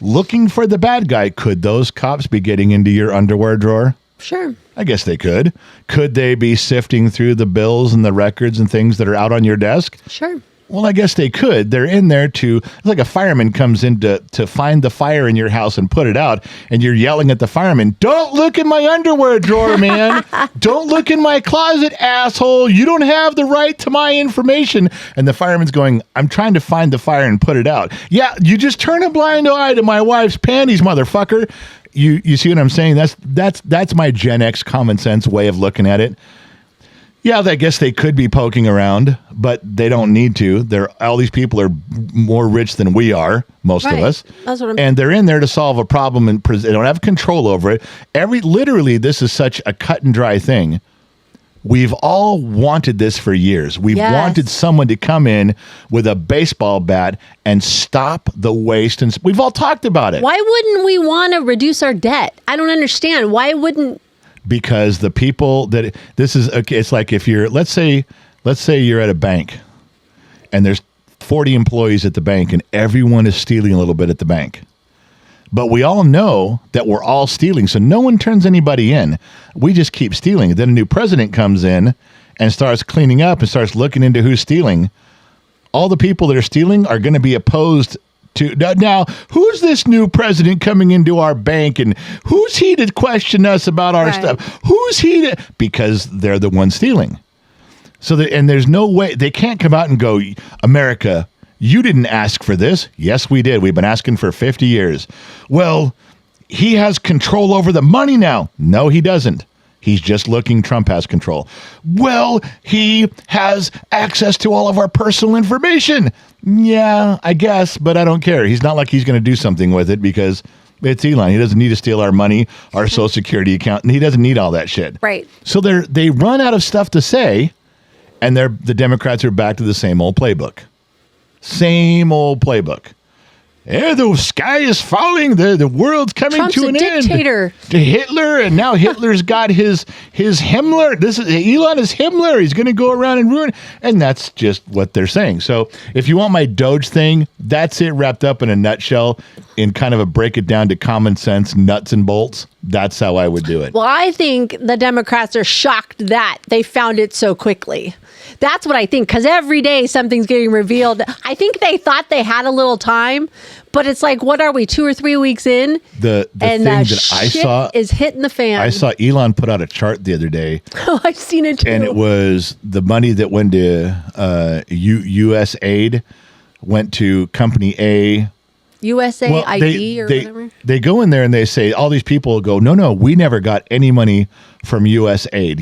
looking for the bad guy, could those cops be getting into your underwear drawer? Sure. I guess they could. Could they be sifting through the bills and the records and things that are out on your desk? Sure. Well, I guess they could. They're in there it's like a fireman comes in to find the fire in your house and put it out, and you're yelling at the fireman, don't look in my underwear drawer, man. Don't look in my closet, asshole. You don't have the right to my information. And the fireman's going, I'm trying to find the fire and put it out. Yeah, you just turn a blind eye to my wife's panties, motherfucker. You see what I'm saying? That's my Gen X common sense way of looking at it. Yeah, I guess they could be poking around, but they don't need to. All these people are more rich than we are, most of us. That's what I'm and they're in there to solve a problem, and they don't have control over it. Literally, this is such a cut and dry thing. We've all wanted this for years. We've wanted someone to come in with a baseball bat and stop the waste. And we've all talked about it. Why wouldn't we want to reduce our debt? I don't understand. Why wouldn't... Because the people that this is okay, it's like if you're let's say you're at a bank and there's 40 employees at the bank and everyone is stealing a little bit at the bank. But we all know that we're all stealing, so no one turns anybody in. We just keep stealing. Then a new president comes in and starts cleaning up and starts looking into who's stealing. All the people that are stealing are going to be opposed to now. Who's this new president coming into our bank, and who's he to question us about our stuff? Who's he to? Because they're the ones stealing. So and there's no way they can't come out and go, America, you didn't ask for this. Yes, we did. We've been asking for 50 years. Well, he has control over the money now. No, he doesn't. He's just looking. Trump has control. Well, he has access to all of our personal information. Yeah, I guess, but I don't care. He's not like he's going to do something with it because it's Elon. He doesn't need to steal our money, our Social Security account, and he doesn't need all that shit. Right. So they run out of stuff to say, and the Democrats are back to the same old playbook. Same old playbook. The sky is falling. The world's coming Trump's to a an dictator. end. To Hitler, and now Hitler's got his Himmler. Elon is Himmler. He's going to go around and ruin. And that's just what they're saying. So if you want my Doge thing, that's it wrapped up in a nutshell. In kind of a break it down to common sense, nuts and bolts. That's how I would do it. Well, I think the Democrats are shocked that they found it so quickly. That's what I think, because every day something's getting revealed. I think they thought they had a little time, but it's like, what are we, 2 or 3 weeks in? The thing that I saw is hitting the fan. I saw Elon put out a chart the other day. Oh, I've seen it too. And it was the money that went to U.S. aid went to company A. USAID or whatever. They go in there and they say, all these people go, no, we never got any money from USAID.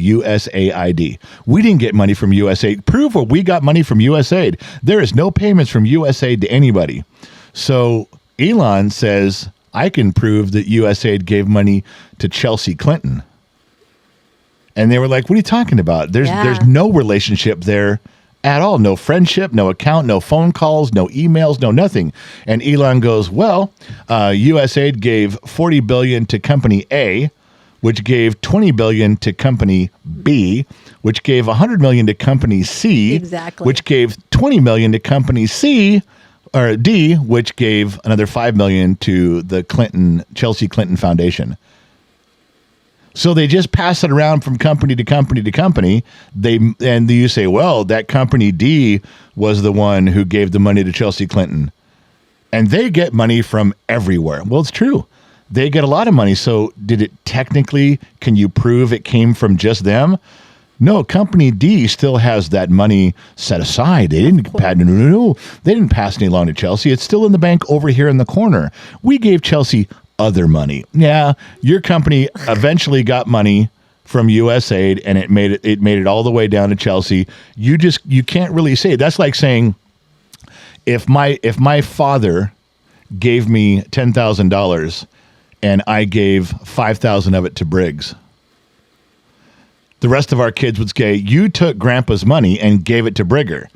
We didn't get money from USAID. Prove where we got money from USAID. There is no payments from USAID to anybody. So Elon says, I can prove that USAID gave money to Chelsea Clinton. And they were like, what are you talking about? There's no relationship there at all. No friendship, no account, no phone calls, no emails, no nothing. And Elon goes, well, USAID gave $40 billion to company A, which gave $20 billion to company B, which gave $100 million to company C, exactly, which gave $20 million to company C or D, which gave another $5 million to the Chelsea Clinton Foundation. So they just pass it around from company to company to company. And you say, well, that company D was the one who gave the money to Chelsea Clinton. And they get money from everywhere. Well, it's true. They get a lot of money. So did it technically, can you prove it came from just them? No, company D still has that money set aside. They didn't They didn't pass any along to Chelsea. It's still in the bank over here in the corner. We gave Chelsea other money. Yeah, your company eventually got money from USAID, and it made it all the way down to Chelsea. You can't really say. That's like saying if my father gave me $10,000 and I gave 5,000 of it to Briggs, the rest of our kids would say, you took Grandpa's money and gave it to Brigger.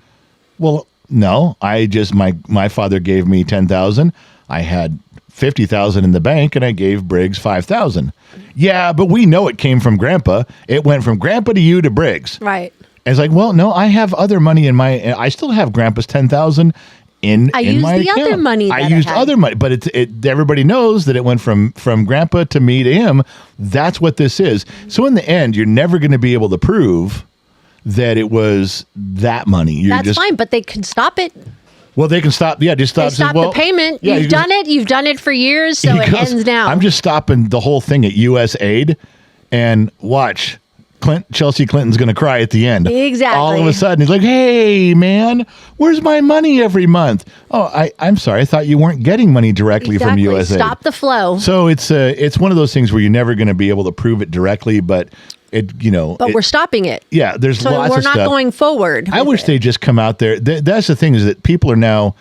Well, no, my father gave me 10,000. I had 50,000 in the bank, and I gave Briggs 5,000. Yeah, but we know it came from Grandpa. It went from Grandpa to you to Briggs. Right. And it's like, well, no, I have other money I still have Grandpa's 10,000 in my account. I used the other money. I used other money, but everybody knows that it went from Grandpa to me to him. That's what this is. So in the end, you're never going to be able to prove that it was that money. That's fine, but they can stop it. Well, they can stop. Yeah, just stop. Stop the payment. Yeah, You've done it. You've done it for years, so it ends now. I'm just stopping the whole thing at USAID, and watch. Chelsea Clinton's going to cry at the end. Exactly. All of a sudden, he's like, hey, man, where's my money every month? Oh, I'm sorry. I thought you weren't getting money directly from USAID. Stop the flow. So it's one of those things where you're never going to be able to prove it directly, but we're stopping it. Yeah, there's so lots of stuff. We're not going forward. I wish they just come out there. That's the thing, is that people are now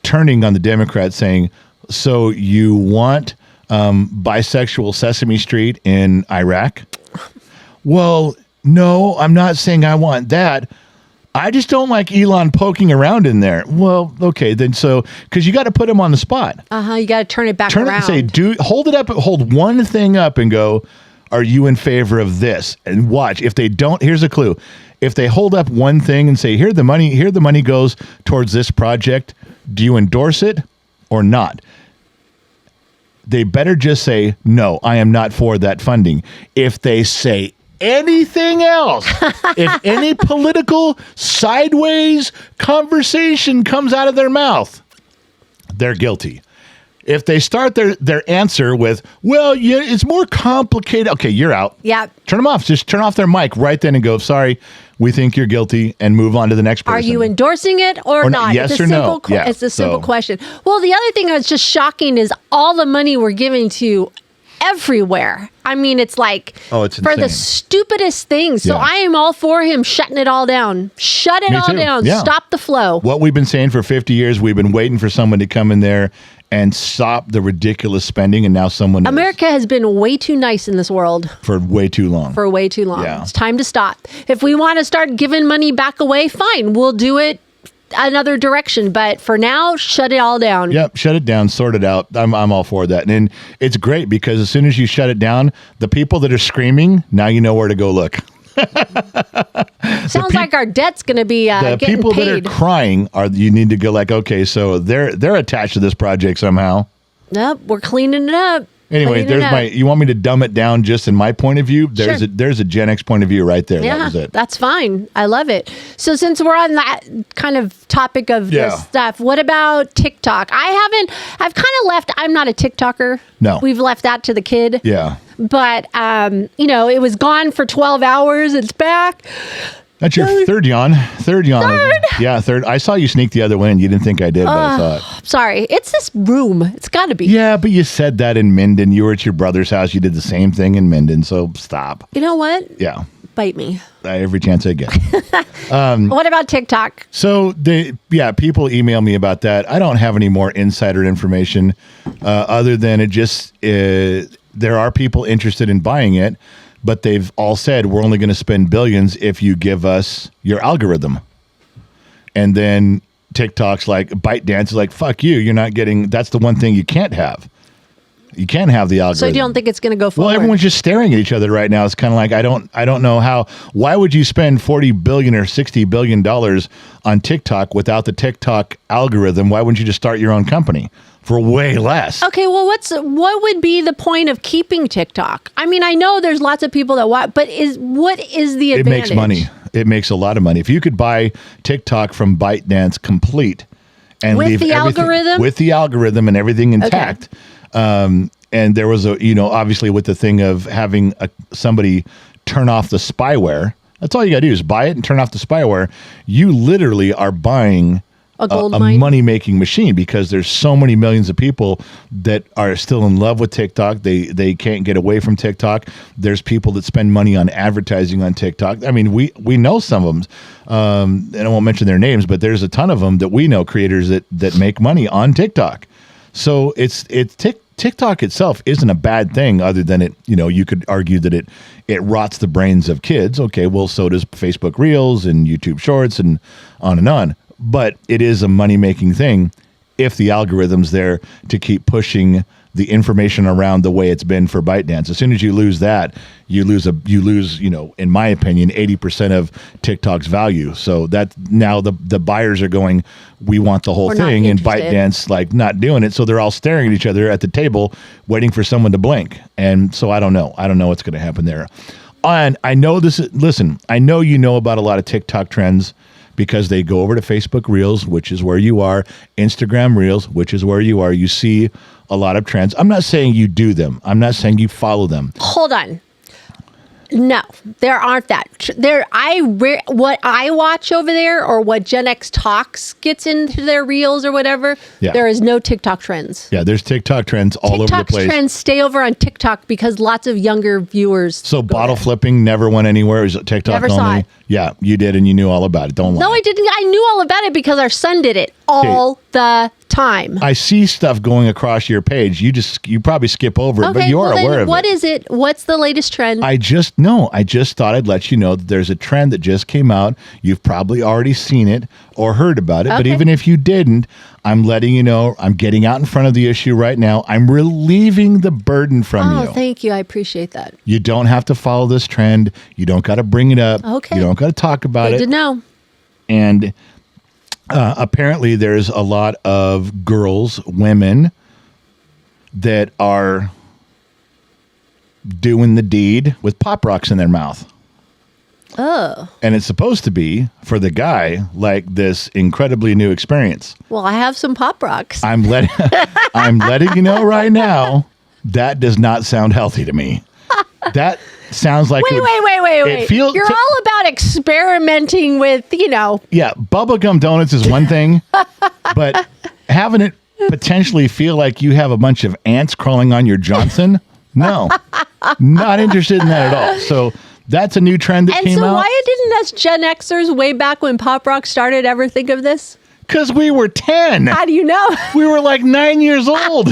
turning on the Democrats saying, so you want bisexual Sesame Street in Iraq? Well, no, I'm not saying I want that. I just don't like Elon poking around in there. Well, okay, then because you got to put him on the spot. You got to turn it back around. Turn it and say, hold it up, hold one thing up and go, are you in favor of this? And watch. If they don't, here's a clue. If they hold up one thing and say, here the money goes towards this project, do you endorse it or not? They better just say, no, I am not for that funding. If they say anything else, if any political sideways conversation comes out of their mouth, they're guilty. If they start their answer with, well, yeah, it's more complicated. Okay, you're out. Yeah. Turn them off. Just turn off their mic right then and go, sorry, we think you're guilty, and move on to the next person. Are you endorsing it or not? Yes or no? It's a simple question. Well, the other thing that's just shocking is all the money we're giving to everywhere. I mean, it's like it's for the stupidest things. So I am all for him shutting it all down. Shut it all down. Yeah. Stop the flow. What we've been saying for 50 years, we've been waiting for someone to come in there and stop the ridiculous spending, and now someone America has been way too nice in this world. For way too long. Yeah. It's time to stop. If we want to start giving money back away, fine. We'll do it another direction. But for now, shut it all down. Yep, shut it down, sort it out. I'm all for that. And it's great because as soon as you shut it down, the people that are screaming, now you know where to go look. Sounds like our debt's going to be The getting people paid. that are crying you need to go like, okay, so they're attached to this project somehow. Nope, we're cleaning it up. Anyway, you want me to dumb it down just in my point of view? There's a Gen X point of vio right there. Yeah, That was it. that's fine. I love it. So since we're on that kind of topic of this stuff, what about TikTok? I've kind of left, I'm not a TikToker. No. We've left that to the kid. Yeah. But, it was gone for 12 hours. It's back. That's your third yawn. Third yawn. Yeah, third. I saw you sneak the other one in. You didn't think I did, but I thought. Sorry. It's this room. It's got to be. Yeah, but you said that in Minden. You were at your brother's house. You did the same thing in Minden, so stop. You know what? Yeah. Bite me. Every chance I get. What about TikTok? So, people email me about that. I don't have any more insider information other than there are people interested in buying it, but they've all said, we're only going to spend billions if you give us your algorithm. And then TikTok's like, ByteDance is like, fuck you. You're not getting, that's the one thing you can't have. You can't have the algorithm. So you don't think it's going to go forward? Well, everyone's just staring at each other right now. It's kind of like, I don't know how, why would you spend $40 billion or $60 billion on TikTok without the TikTok algorithm? Why wouldn't you just start your own company for way less? Okay, well, what would be the point of keeping TikTok? I mean, I know there's lots of people that watch, but what is the advantage? It makes money. It makes a lot of money. If you could buy TikTok from ByteDance complete and with leave the everything algorithm? with the algorithm and everything intact, and there was obviously with the thing of having somebody turn off the spyware. That's all you got to do is buy it and turn off the spyware. You literally are buying a money-making machine because there's so many millions of people that are still in love with TikTok. They can't get away from TikTok. There's people that spend money on advertising on TikTok. I mean, we know some of them, and I won't mention their names, but there's a ton of them that we know, creators that make money on TikTok. So TikTok itself isn't a bad thing other than it, you could argue that it rots the brains of kids. Okay, well, so does Facebook Reels and YouTube Shorts and on and on. But it is a money-making thing if the algorithm's there to keep pushing the information around the way it's been for ByteDance. As soon as you lose that, you lose, in my opinion, 80% of TikTok's value. So that now the buyers are going, we want the whole thing, and ByteDance like not doing it. So they're all staring at each other at the table, waiting for someone to blink. And so I don't know. I don't know what's going to happen there. And I know I know you know about a lot of TikTok trends, because they go over to Facebook Reels, which is where you are, Instagram Reels, which is where you are. You see a lot of trends. I'm not saying you do them. I'm not saying you follow them. Hold on. No, there aren't that. What I watch over there or what Gen X Talks gets into their reels or whatever, there is no TikTok trends. Yeah, there's TikTok trends all over the place. TikTok trends stay over on TikTok because lots of younger viewers. So bottle flipping never went anywhere. It was TikTok never only. Saw it. Yeah, you did, and you knew all about it. Don't lie. No, I didn't. I knew all about it because our son did it all the time. I see stuff going across your page. You probably skip over it, but you are aware of it. What is it? What's the latest trend? I just thought I'd let you know that there's a trend that just came out. You've probably already seen it or heard about it, but even if you didn't, I'm letting you know. I'm getting out in front of the issue right now. I'm relieving the burden from you. Oh, thank you. I appreciate that. You don't have to follow this trend. You don't got to bring it up. Okay. You don't got to talk about it. Good to know. And apparently there's a lot of girls, women, that are doing the deed with Pop Rocks in their mouth. Oh. And it's supposed to be, for the guy, like this incredibly new experience. Well, I have some Pop Rocks. I'm letting you know right now, that does not sound healthy to me. That sounds like... Wait. You're all about experimenting with, Yeah, bubblegum donuts is one thing, but having it potentially feel like you have a bunch of ants crawling on your Johnson, no. Not interested in that at all. So that's a new trend that came out. And so why didn't us Gen Xers way back when Pop Rock started ever think of this? Because we were 10. How do you know? We were like 9 years old.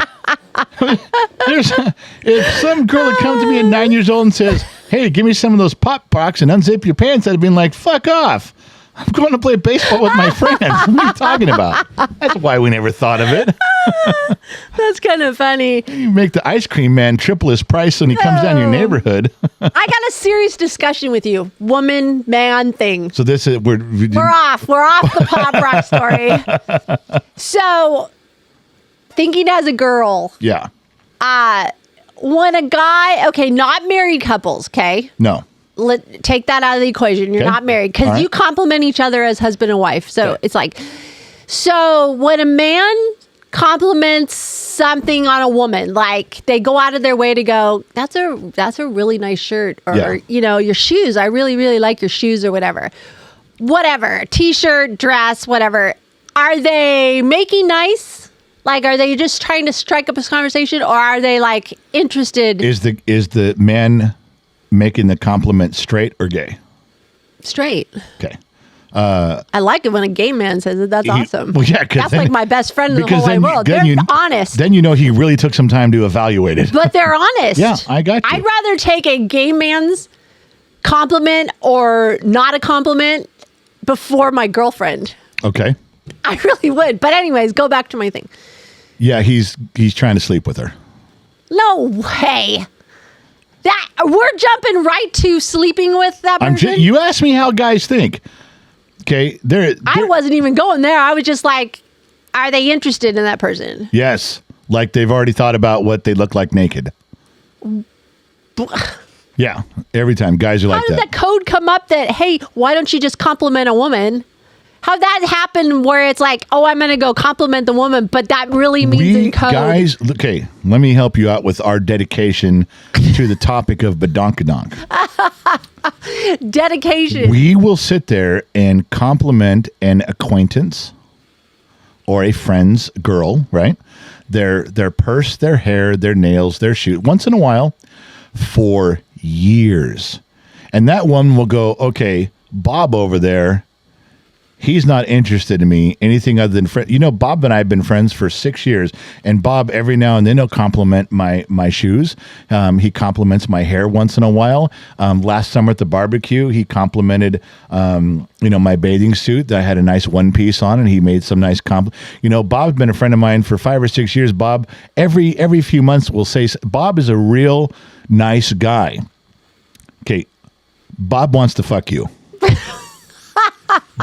If some girl had come to me at 9 years old and says, hey, give me some of those Pop Rocks and unzip your pants, I'd have been like, fuck off. I'm going to play baseball with my friends. What are you talking about? That's why we never thought of it. That's kind of funny. You make the ice cream man triple his price when he comes down your neighborhood. I got a serious discussion with you. Woman, man thing. So this is We're off. We're off the pop rock story. So, thinking as a girl, yeah. when a guy, okay, not married couples, okay? No. Take that out of the equation. You're Okay. not married because All right. you compliment each other as husband and wife. So Okay. it's like, so when a man compliments something on a woman, like they go out of their way to go, that's a really nice shirt, or Yeah. your shoes. I really, really like your shoes, or whatever. T-shirt, dress, whatever. Are they making nice? Like, are they just trying to strike up a conversation, or are they like interested? Is the man making the compliment straight or gay? Straight. Okay. I like it when a gay man says it. That's awesome. Well, yeah, 'cause that's then- like my best friend in the because whole wide then- world. then They're you- honest, Then you know he really took some time to evaluate it. but they're honest. Yeah, I got you. I'd rather take a gay man's compliment or not a compliment before my girlfriend. Okay. I really would. But anyways, go back to my thing. Yeah, he's trying to sleep with her. No way. That we're jumping right to sleeping with that person. You asked me how guys think. Okay, I wasn't even going there. I was just like, are they interested in that person? Yes, like they've already thought about what they look like naked. Yeah, every time guys are How like did that. that code come up that, hey, why don't you just compliment a woman? How'd that happen where it's like, oh, I'm going to go compliment the woman, but that really means in code? Guys, okay, let me help you out with our dedication to the topic of badonkadonk. Dedication. We will sit there and compliment an acquaintance or a friend's girl, right? Their purse, their hair, their nails, their shoe, once in a while for years. And that one will go, okay, Bob over there, he's not interested in me, anything other than friend. You know, Bob and I have been friends for 6 years, and Bob every now and then he'll compliment my shoes. He compliments my hair once in a while. Last summer at the barbecue, he complimented my bathing suit that I had a nice one piece on, and he made some nice Bob's been a friend of mine for 5 or 6 years. Bob every few months will say, Bob is a real nice guy. Okay, Bob wants to fuck you.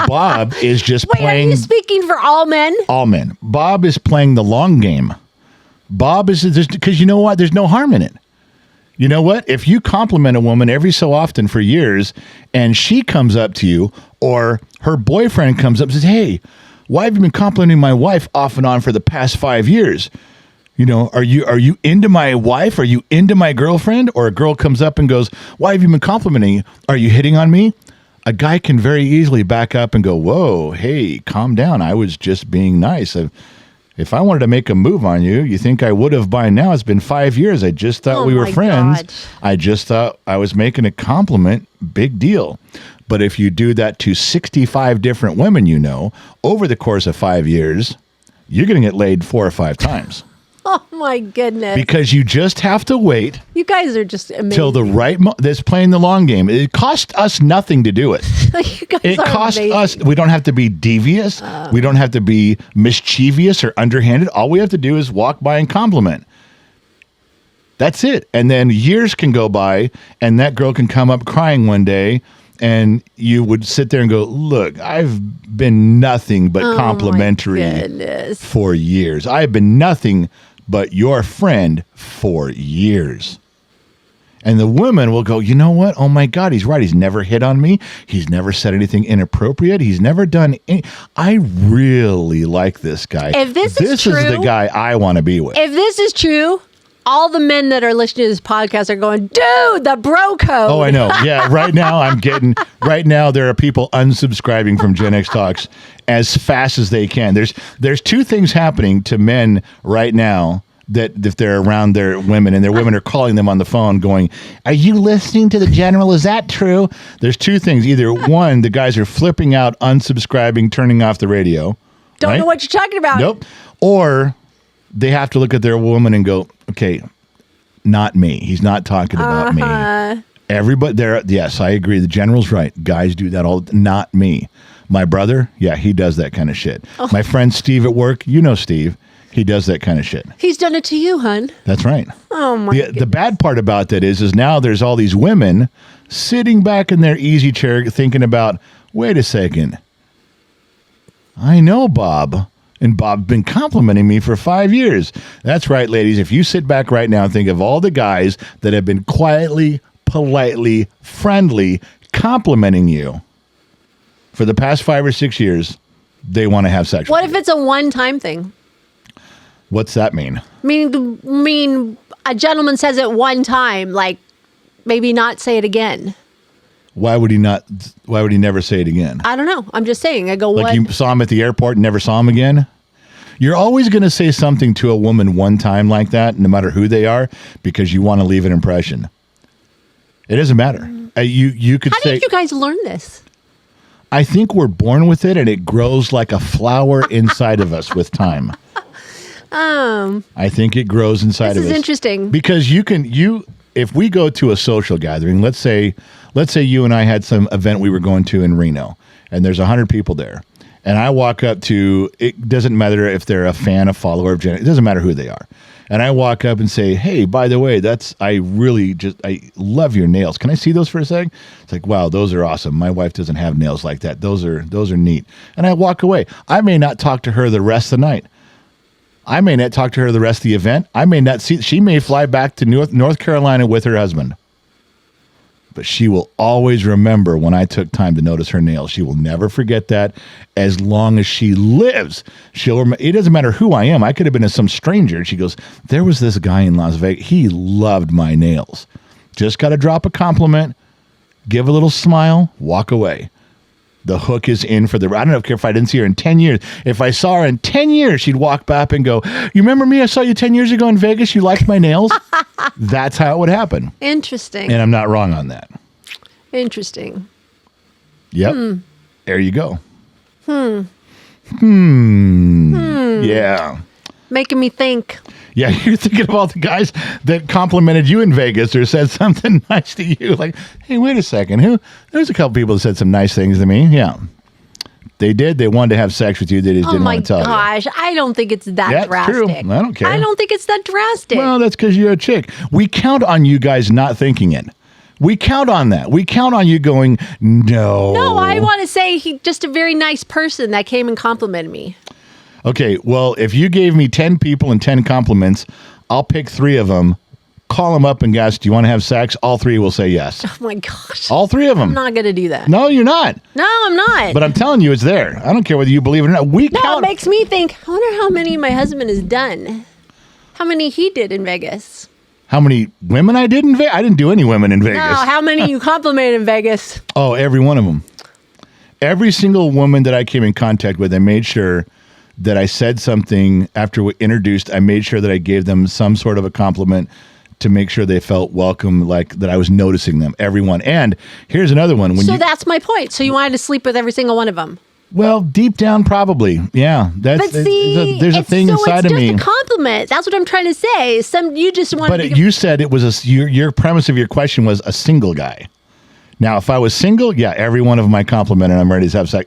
Bob is just Wait, playing. are you speaking for all men? All men. Bob is playing the long game. Bob is because you know what? There's no harm in it. You know what? If you compliment a woman every so often for years, and she comes up to you, or her boyfriend comes up and says, "Hey, why have you been complimenting my wife off and on for the past 5 years? You know, are you into my wife? Are you into my girlfriend?" Or a girl comes up and goes, "Why have you been complimenting? Are you hitting on me?" A guy can very easily back up and go, "Whoa, hey, calm down. I was just being nice. If I wanted to make a move on you, you think I would have by now? It's been 5 years. I just thought we were my friends. God. I just thought I was making a compliment. Big deal." But if you do that to 65 different women over the course of 5 years, you're going to get laid 4 or 5 times. Oh, my goodness. Because you just have to wait You guys are just amazing. till the right that's playing the long game. It costs us nothing to do it. You guys It are costs amazing. us. We don't have to be devious. We don't have to be mischievous or underhanded. All we have to do is walk by and compliment. That's it. And then years can go by, and that girl can come up crying one day, and you would sit there and go, "Look, I've been nothing but complimentary goodness. for years. I've been nothing but your friend for years." And the woman will go, "You know what? Oh my God, he's right. He's never hit on me. He's never said anything inappropriate. He's never done any. I really like this guy. If this is is true- the guy I want to be with." If this is true, all the men that are listening to this podcast are going, dude, the bro code. Oh, I know. Yeah, right now there are people unsubscribing from Gen X Talks as fast as they can. There's two things happening to men right now that if they're around their women and their women are calling them on the phone going, "Are you listening to the general? Is that true?" There's two things. Either one, the guys are flipping out, unsubscribing, turning off the radio. Don't right? know what you're talking about. Nope. Or they have to look at their woman and go, "Okay, not me. He's not talking about me." Everybody there. Yes, I agree. The general's right. Guys do that all. Not me. My brother, yeah, he does that kind of shit. My friend Steve at work, you know Steve, he does that kind of shit. He's done it to you, hun. That's right. Oh, my The bad part about that is now there's all these women sitting back in their easy chair thinking about, wait a second, I know Bob, and Bob's been complimenting me for 5 years. That's right, ladies. If you sit back right now and think of all the guys that have been quietly, politely, friendly, complimenting you for the past 5 or 6 years, they want to have sex What with if it's a one-time thing? What's that mean? Mean a gentleman says it one time, like maybe not say it again. Why would he not? Why would he never say it again? I don't know. I'm just saying. I go, Like what? you saw him at the airport and never saw him again? You're always going to say something to a woman one time like that, no matter who they are, because you want to leave an impression. It doesn't matter. You could How say. did you guys learn this? I think we're born with it, and it grows like a flower inside of us with time. I think it grows inside of us. This is interesting. Because if we go to a social gathering, let's say you and I had some event we were going to in Reno, and there's 100 people there, and I walk up to, it doesn't matter if they're a fan, a follower of Jen, it doesn't matter who they are, and I walk up and say, hey, by the way, I love your nails. Can I see those for a sec? It's like, wow, those are awesome. My wife doesn't have nails like that. Those are neat. And I walk away. I may not talk to her the rest of the night. I may not talk to her the rest of the event. I may not see. She may fly back to North Carolina with her husband. But she will always remember when I took time to notice her nails. She will never forget that as long as she lives. It doesn't matter who I am. I could have been some stranger. She goes, there was this guy in Las Vegas. He loved my nails. Just got to drop a compliment, give a little smile, walk away. The hook is in for I don't care if I didn't see her in 10 years. If I saw her in 10 years, she'd walk back and go, you remember me? I saw you 10 years ago in Vegas. You liked my nails? That's how it would happen. Interesting. And I'm not wrong on that. Interesting. Yep. There you go. Yeah. Making me think. Yeah, you're thinking of all the guys that complimented you in Vegas or said something nice to you. Like, hey, wait a second. There's a couple people that said some nice things to me. Yeah. They did. They wanted to have sex with you. They just didn't want to tell you. Oh, my gosh. I don't think it's that Yeah, drastic. true. I don't care. I don't think it's that drastic. Well, that's because you're a chick. We count on you guys not thinking it. We count on that. We count on you going, no. No, I want to say he's just a very nice person that came and complimented me. Okay, well, if you gave me 10 people and 10 compliments, I'll pick 3 of them, call them up and ask, do you want to have sex? All 3 will say yes. Oh, my gosh. All 3 of them. I'm not going to do that. No, you're not. No, I'm not. But I'm telling you, it's there. I don't care whether you believe it or not. We no, count. it makes me think, I wonder how many my husband has done. How many he did in Vegas. How many women I did in Vegas? I didn't do any women in Vegas. No, how many you complimented in Vegas. Oh, every one of them. Every single woman that I came in contact with, I made sure that I said something after we introduced. I made sure that I gave them some sort of a compliment to make sure they felt welcome, like that I was noticing them, everyone. And here's another one. So that's my point. So you wanted to sleep with every single one of them. Well, deep down, probably. Yeah. But see, there's a thing inside of me. It's just a compliment. That's what I'm trying to say. You just want But you said it was your premise of your question was a single guy. Now, if I was single, yeah, every one of them I complimented. I'm ready to have sex.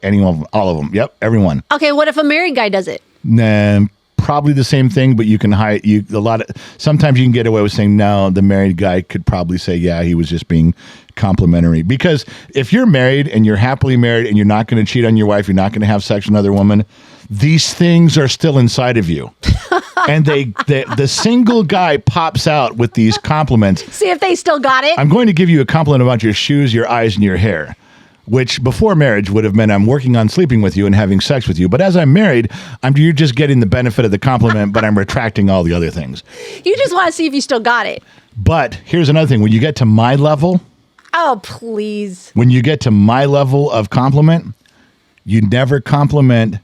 All of them. Yep, everyone. Okay, what if a married guy does it? Probably the same thing, but you can hide sometimes you can get away with saying no. The married guy could probably say, yeah, he was just being complimentary. Because if you're married and you're happily married and you're not going to cheat on your wife, you're not going to have sex with another woman, these things are still inside of you. And the single guy pops out with these compliments. See if they still got it. I'm going to give you a compliment about your shoes, your eyes, and your hair, which before marriage would have meant I'm working on sleeping with you and having sex with you. But as I'm married, you're just getting the benefit of the compliment, but I'm retracting all the other things. You just want to see if you still got it. But here's another thing. When you get to my level. Oh, please. When you get to my level of compliment, you never compliment.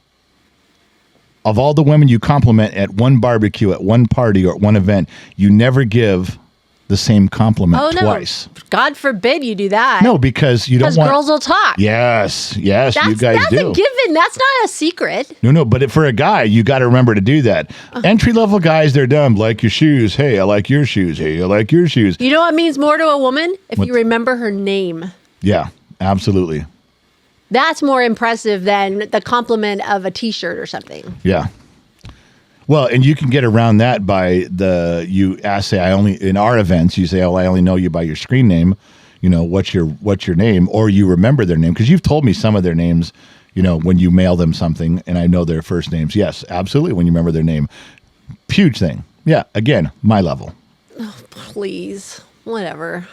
Of all the women you compliment at one barbecue, at one party, or at one event, you never give the same compliment twice. No. God forbid you do that. No, because you don't want... Because girls will talk. Yes, you guys do. That's a given. That's not a secret. No, but for a guy, you got to remember to do that. Entry-level guys, they're dumb. Like your shoes. Hey, I like your shoes. Hey, I like your shoes. You know what means more to a woman? If you remember her name. Yeah, absolutely. That's more impressive than the compliment of a T-shirt or something. Yeah. Well, and you can get around that by you ask, say, in our events, you say, oh, I only know you by your screen name. You know, what's your name? Or you remember their name because you've told me some of their names, you know, when you mail them something and I know their first names. Yes, absolutely. When you remember their name. Huge thing. Yeah. Again, my level. Oh, please. Whatever.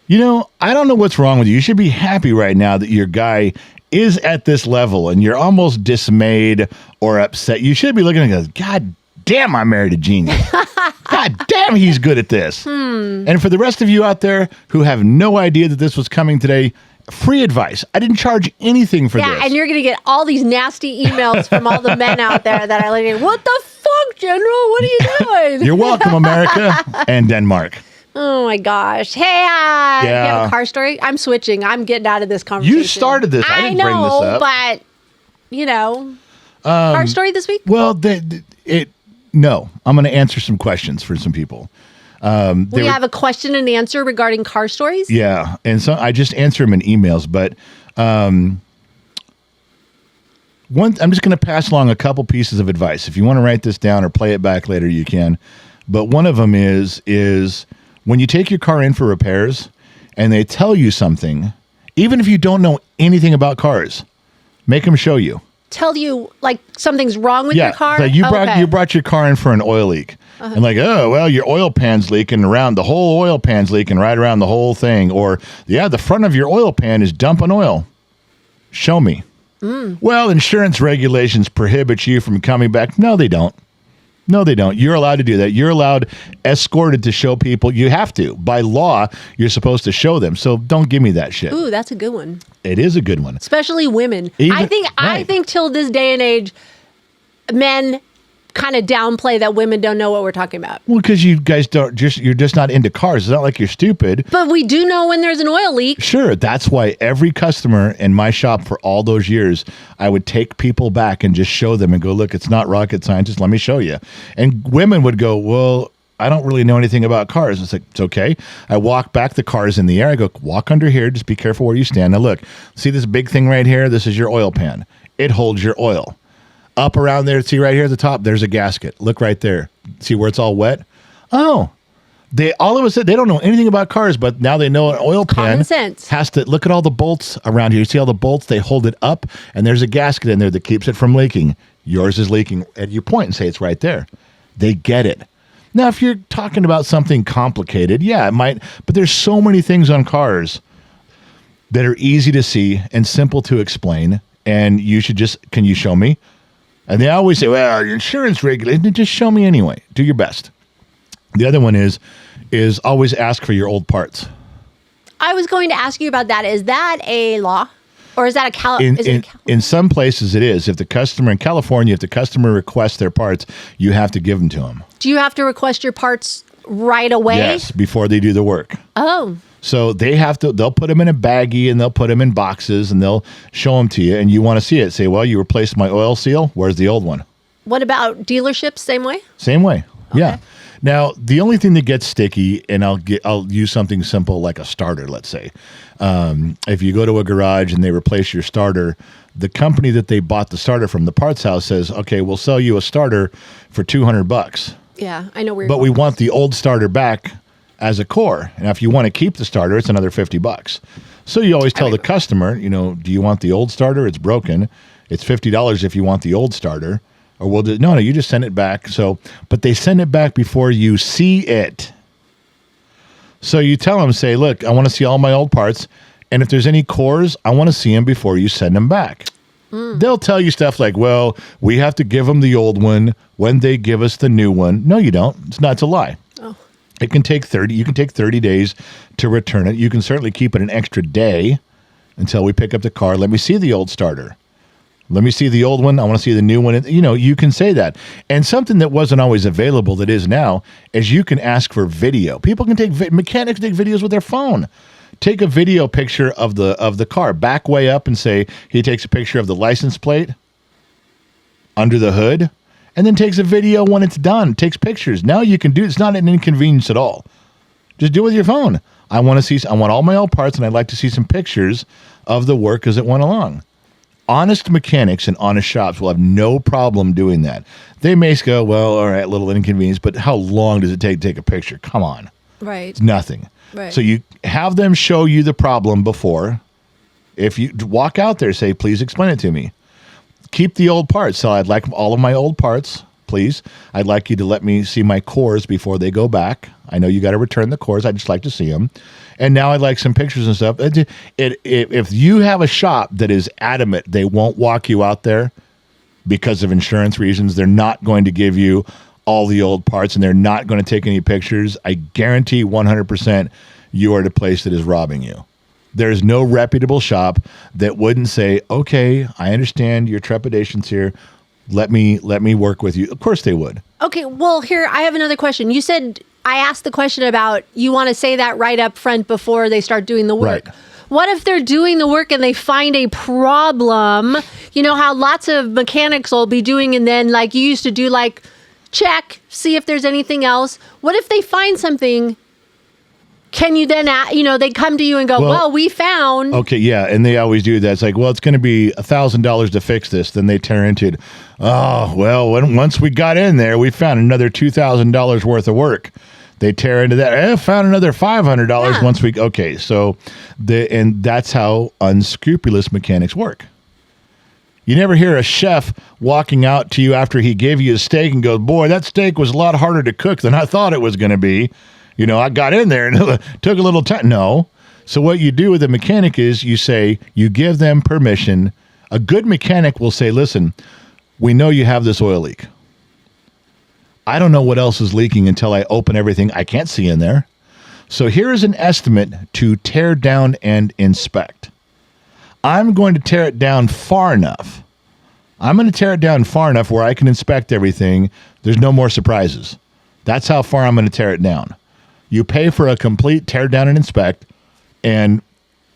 You know, I don't know what's wrong with you. You should be happy right now that your guy is at this level and you're almost dismayed or upset. You should be looking and go, God damn, I married a genius. God damn, he's good at this. And for the rest of you out there who have no idea that this was coming today, free advice. I didn't charge anything for this. Yeah, and you're going to get all these nasty emails from all the men out there that are like, what the fuck, General? What are you doing? You're welcome, America and Denmark. Oh my gosh. Hey, you have a car story? I'm switching. I'm getting out of this conversation. You started this. I didn't bring this up. But, you know, car story this week? Well, no. I'm going to answer some questions for some people. We have a question and answer regarding car stories? Yeah. And so I just answer them in emails. But I'm just going to pass along a couple pieces of advice. If you want to write this down or play it back later, you can. But one of them is when you take your car in for repairs and they tell you something, even if you don't know anything about cars, make them show you. Tell you like something's wrong with your car? Like you brought your car in for an oil leak. And like, oh, well, your oil pan's leaking around, the whole oil pan's leaking right around the whole thing. Or, yeah, the front of your oil pan is dumping oil. Show me. Well, insurance regulations prohibit you from coming back. No, they don't. No, they don't. You're allowed to do that. You're allowed escorted to show people. You have to. By law, you're supposed to show them. So don't give me that shit. Ooh, that's a good one. It is a good one. Especially women. I think till this day and age, men kind of downplay that women don't know what we're talking about. Well, because you guys you're just not into cars. It's not like you're stupid. But we do know when there's an oil leak. Sure. That's why every customer in my shop for all those years, I would take people back and just show them and go, look, it's not rocket science. Just let me show you. And women would go, well, I don't really know anything about cars. It's like, it's okay. I walk back, the car's in the air. I go, walk under here. Just be careful where you stand. Now, look, see this big thing right here? This is your oil pan. It holds your oil. Up around there, see right here at the top, there's a gasket. Look right there. See where it's all wet? Oh, they all of a sudden, they don't know anything about cars, but now they know an oil pan has to, look at all the bolts around here. You see all the bolts? They hold it up, and there's a gasket in there that keeps it from leaking. Yours is leaking. And you point and say it's right there. They get it. Now, if you're talking about something complicated, yeah, it might, but there's so many things on cars that are easy to see and simple to explain, and you should just, can you show me? And they always say, well, your insurance regulations, just show me anyway. Do your best. The other one is always ask for your old parts. I was going to ask you about that. Is that a law? Or is that in some places it is. If the customer, in California, if the customer requests their parts, you have to give them to them. Do you have to request your parts right away? Yes, before they do the work. Oh. So they'll put them in a baggie and they'll put them in boxes and they'll show them to you and you want to see it. Say, well, you replaced my oil seal. Where's the old one? What about dealerships? Same way? Same way. Okay. Yeah. Now, the only thing that gets sticky, and I'll use something simple like a starter, let's say. If you go to a garage and they replace your starter, the company that they bought the starter from, the parts house, says, okay, we'll sell you a starter for $200. Yeah, I know where you're But we want the old starter back as a core. And if you want to keep the starter, it's another $50. So you always tell the customer, do you want the old starter? It's broken. It's $50 if you want the old starter. Or we'll no, you just send it back. But they send it back before you see it. So you tell them, say, look, I want to see all my old parts. And if there's any cores, I want to see them before you send them back. They'll tell you stuff like, well, we have to give them the old one when they give us the new one. No, you don't. It's a lie. Oh. It can take 30. You can take 30 days to return it. You can certainly keep it an extra day until we pick up the car. Let me see the old starter. Let me see the old one. I want to see the new one. You can say that. And something that wasn't always available that is now is you can ask for video. People can mechanics take videos with their phone. Take a video picture of the car, back way up and say, he takes a picture of the license plate under the hood and then takes a video when it's done, takes pictures. Now you can do, it's not an inconvenience at all. Just do it with your phone. I want all my old parts, and I'd like to see some pictures of the work as it went along. Honest mechanics and honest shops will have no problem doing that. They may go, well, all right, little inconvenience, but how long does it take to take a picture? Come on. Right. It's nothing. Right. So you have them show you the problem before. If you walk out there, say, please explain it to me. Keep the old parts. So I'd like all of my old parts, please. I'd like you to let me see my cores before they go back. I know you got to return the cores. I'd just like to see them. And now I'd like some pictures and stuff. If you have a shop that is adamant they won't walk you out there because of insurance reasons, they're not going to give you all the old parts and they're not going to take any pictures, I guarantee 100% you are the place that is robbing you. There's no reputable shop that wouldn't say, okay, I understand your trepidations here. Let me work with you. Of course they would. Okay, well, here, I have another question. You said, I asked the question about you want to say that right up front before they start doing the work. Right. What if they're doing the work and they find a problem? You know how lots of mechanics will be doing, and then like you used to do, like, check, see if there's anything else. What if they find something? Can you then, they come to you and go, well, we found. Okay, yeah, and they always do that. It's like, well, it's going to be $1,000 to fix this. Then they tear into it. Oh, well, once we got in there, we found another $2,000 worth of work. They tear into that. Found another $500 once we. Okay, so and that's how unscrupulous mechanics work. You never hear a chef walking out to you after he gave you a steak and goes, boy, that steak was a lot harder to cook than I thought it was going to be. I got in there and it took a little time. No. So what you do with a mechanic is you give them permission. A good mechanic will say, listen, we know you have this oil leak. I don't know what else is leaking until I open everything. I can't see in there. So here is an estimate to tear down and inspect. I'm going to tear it down far enough. I'm going to tear it down far enough where I can inspect everything. There's no more surprises. That's how far I'm going to tear it down. You pay for a complete tear down and inspect, and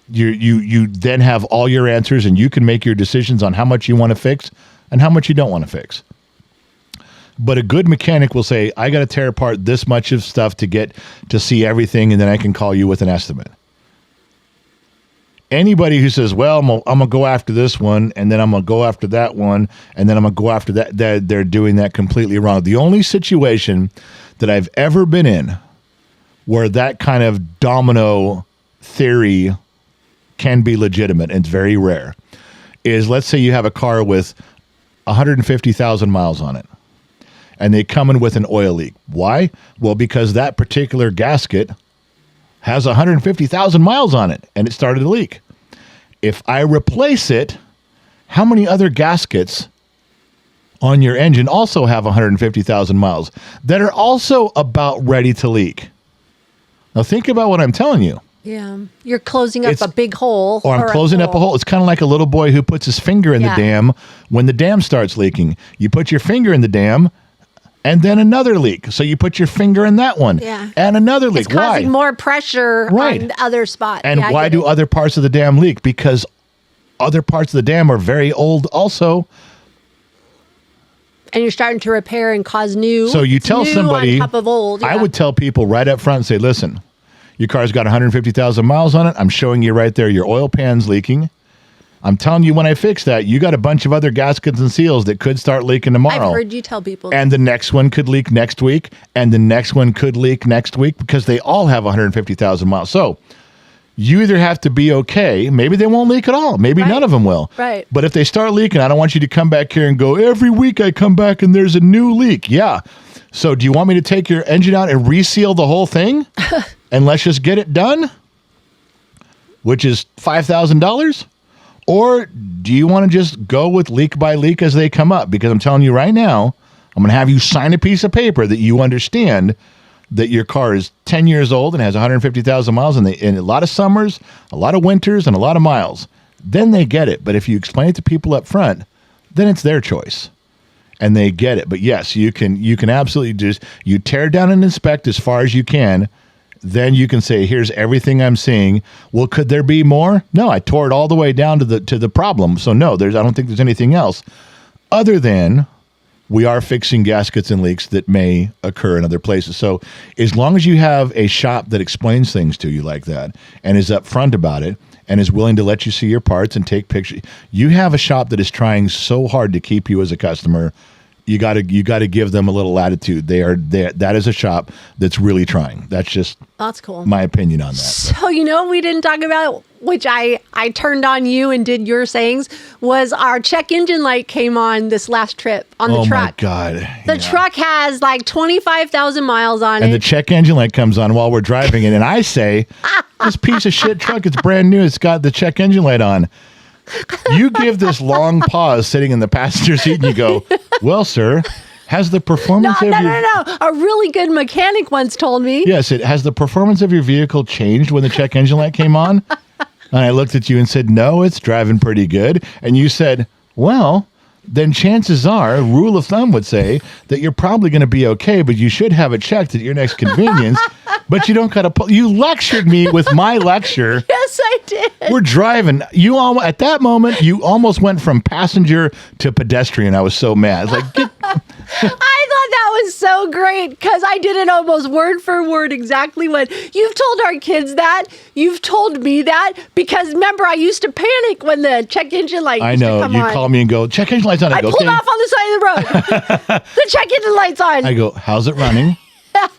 you then have all your answers, and you can make your decisions on how much you want to fix and how much you don't want to fix. But a good mechanic will say, I got to tear apart this much of stuff to get to see everything, and then I can call you with an estimate. Anybody who says, well, I'm going to go after this one, and then I'm going to go after that one, and then I'm going to go after that, they're doing that completely wrong. The only situation that I've ever been in where that kind of domino theory can be legitimate, and it's very rare, is let's say you have a car with 150,000 miles on it, and they come in with an oil leak. Why? Well, because that particular gasket has 150,000 miles on it, and it started to leak. If I replace it, how many other gaskets on your engine also have 150,000 miles that are also about ready to leak? Now think about what I'm telling you. Yeah, you're closing up a big hole. Or I'm closing up a hole. It's kind of like a little boy who puts his finger in the dam when the dam starts leaking. You put your finger in the dam, and then another leak. So you put your finger in that one, and another leak. It's causing more pressure on the other spot. And why do other parts of the dam leak? Because other parts of the dam are very old also. And you're starting to repair and cause new. So you tell somebody, on top of old. I would tell people right up front and say, listen, your car's got 150,000 miles on it. I'm showing you right there your oil pan's leaking. I'm telling you when I fix that, you got a bunch of other gaskets and seals that could start leaking tomorrow. I've heard you tell people that. And the next one could leak next week, and the next one could leak next week because they all have 150,000 miles. So you either have to be okay. Maybe they won't leak at all. Maybe none of them will. Right. But if they start leaking, I don't want you to come back here and go, every week I come back and there's a new leak. Yeah. So do you want me to take your engine out and reseal the whole thing? And let's just get it done? Which is $5,000? Or do you want to just go with leak by leak as they come up? Because I'm telling you right now, I'm going to have you sign a piece of paper that you understand that your car is 10 years old and has 150,000 miles in a lot of summers, a lot of winters, and a lot of miles. Then they get it. But if you explain it to people up front, then it's their choice. And they get it. But yes, you can absolutely just, you tear down and inspect as far as you can. Then you can say, here's everything I'm seeing. Well, could there be more? No, I tore it all the way down to the problem. So no, I don't think there's anything else other than we are fixing gaskets and leaks that may occur in other places. So as long as you have a shop that explains things to you like that and is upfront about it and is willing to let you see your parts and take pictures, you have a shop that is trying so hard to keep you as a customer. You got to give them a little latitude. That is a shop that's really trying. That's just That's cool. my opinion on that. So, what we didn't talk about, which I turned on you and did your sayings, was our check engine light came on this last trip on the truck. Oh, my God. The truck has like 25,000 miles on And it. the check engine light comes on while we're driving it. And I say, this piece of shit truck, it's brand new. It's got the check engine light on. You give this long pause sitting in the passenger seat and you go, well, sir, has the performance No. of your... A really good mechanic once told me. Yes, has the performance of your vehicle changed when the check engine light came on? And I looked at you and said, no, it's driving pretty good. And you said, well, then chances are, rule of thumb would say that you're probably going to be okay, but you should have it checked at your next convenience. But you don't got to pull. You lectured me with my lecture. Yes, I did. We're driving. At that moment, you almost went from passenger to pedestrian. I was so mad. I was like, I thought that was so great because I did it almost word for word exactly what you've told our kids that. You've told me that because remember, I used to panic when the check engine light I used know. to come You on. call me and go, check engine light's on. I go, pulled okay. off on the side of the road. The check engine light's on. I go, how's it running?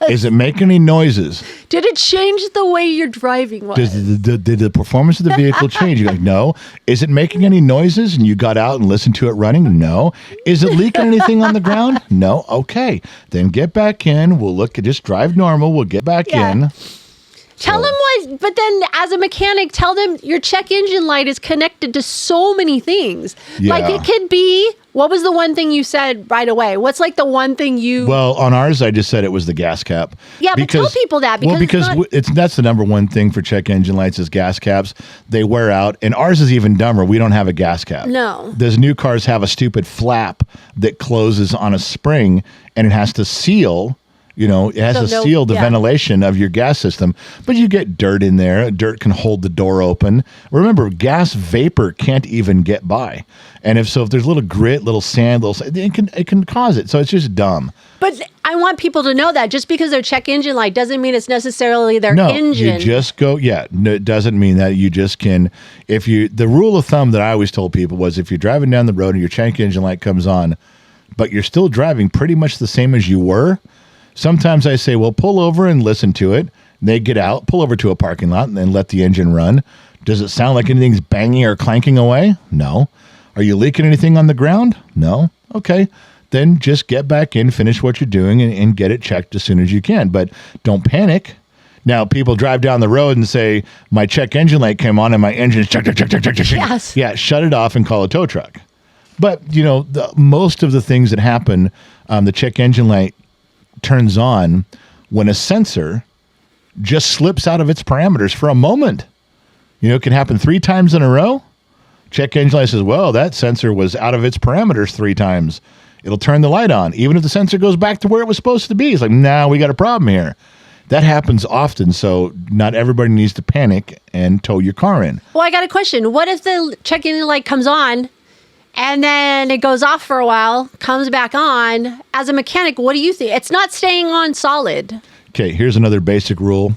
Is it making any noises? Did it change the way you're driving? Did the performance of the vehicle change? You're like, no. Is it making any noises? And you got out and listened to it running? No. Is it leaking anything on the ground? No. Okay. Then get back in. We'll just drive normal. We'll get back in. Tell them what, but then as a mechanic, tell them your check engine light is connected to so many things. Yeah. Like it could be, what was the one thing you said right away? What's like the one thing you... Well, on ours, I just said it was the gas cap. Yeah, but tell people that because that's the number one thing for check engine lights is gas caps. They wear out, and ours is even dumber. We don't have a gas cap. No. Those new cars have a stupid flap that closes on a spring, and it has to seal. It has to seal the ventilation of your gas system, but you get dirt in there. Dirt can hold the door open. Remember, gas vapor can't even get by. And if there's little grit, little sand, it can cause it. So it's just dumb. But I want people to know that just because they're check engine light doesn't mean it's necessarily their engine. No, you just go, no, it doesn't mean that. You just can, the rule of thumb that I always told people was if you're driving down the road and your check engine light comes on, but you're still driving pretty much the same as you were, sometimes I say, well, pull over and listen to it. They get out, pull over to a parking lot, and then let the engine run. Does it sound like anything's banging or clanking away? No. Are you leaking anything on the ground? No. Okay. Then just get back in, finish what you're doing, and get it checked as soon as you can. But don't panic. Now, people drive down the road and say, my check engine light came on and my engine's check. Yes. Yeah, shut it off and call a tow truck. But, most of the things that happen, the check engine light turns on when a sensor just slips out of its parameters for a moment. It can happen 3 times in a row. Check engine light says, well, that sensor was out of its parameters 3 times. It'll turn the light on, even if the sensor goes back to where it was supposed to be. It's like, we got a problem here. That happens often, so not everybody needs to panic and tow your car in. Well, I got a question. What if the check engine light comes on and then it goes off for a while, comes back on? As a mechanic, what do you think? It's not staying on solid. Okay, here's another basic rule.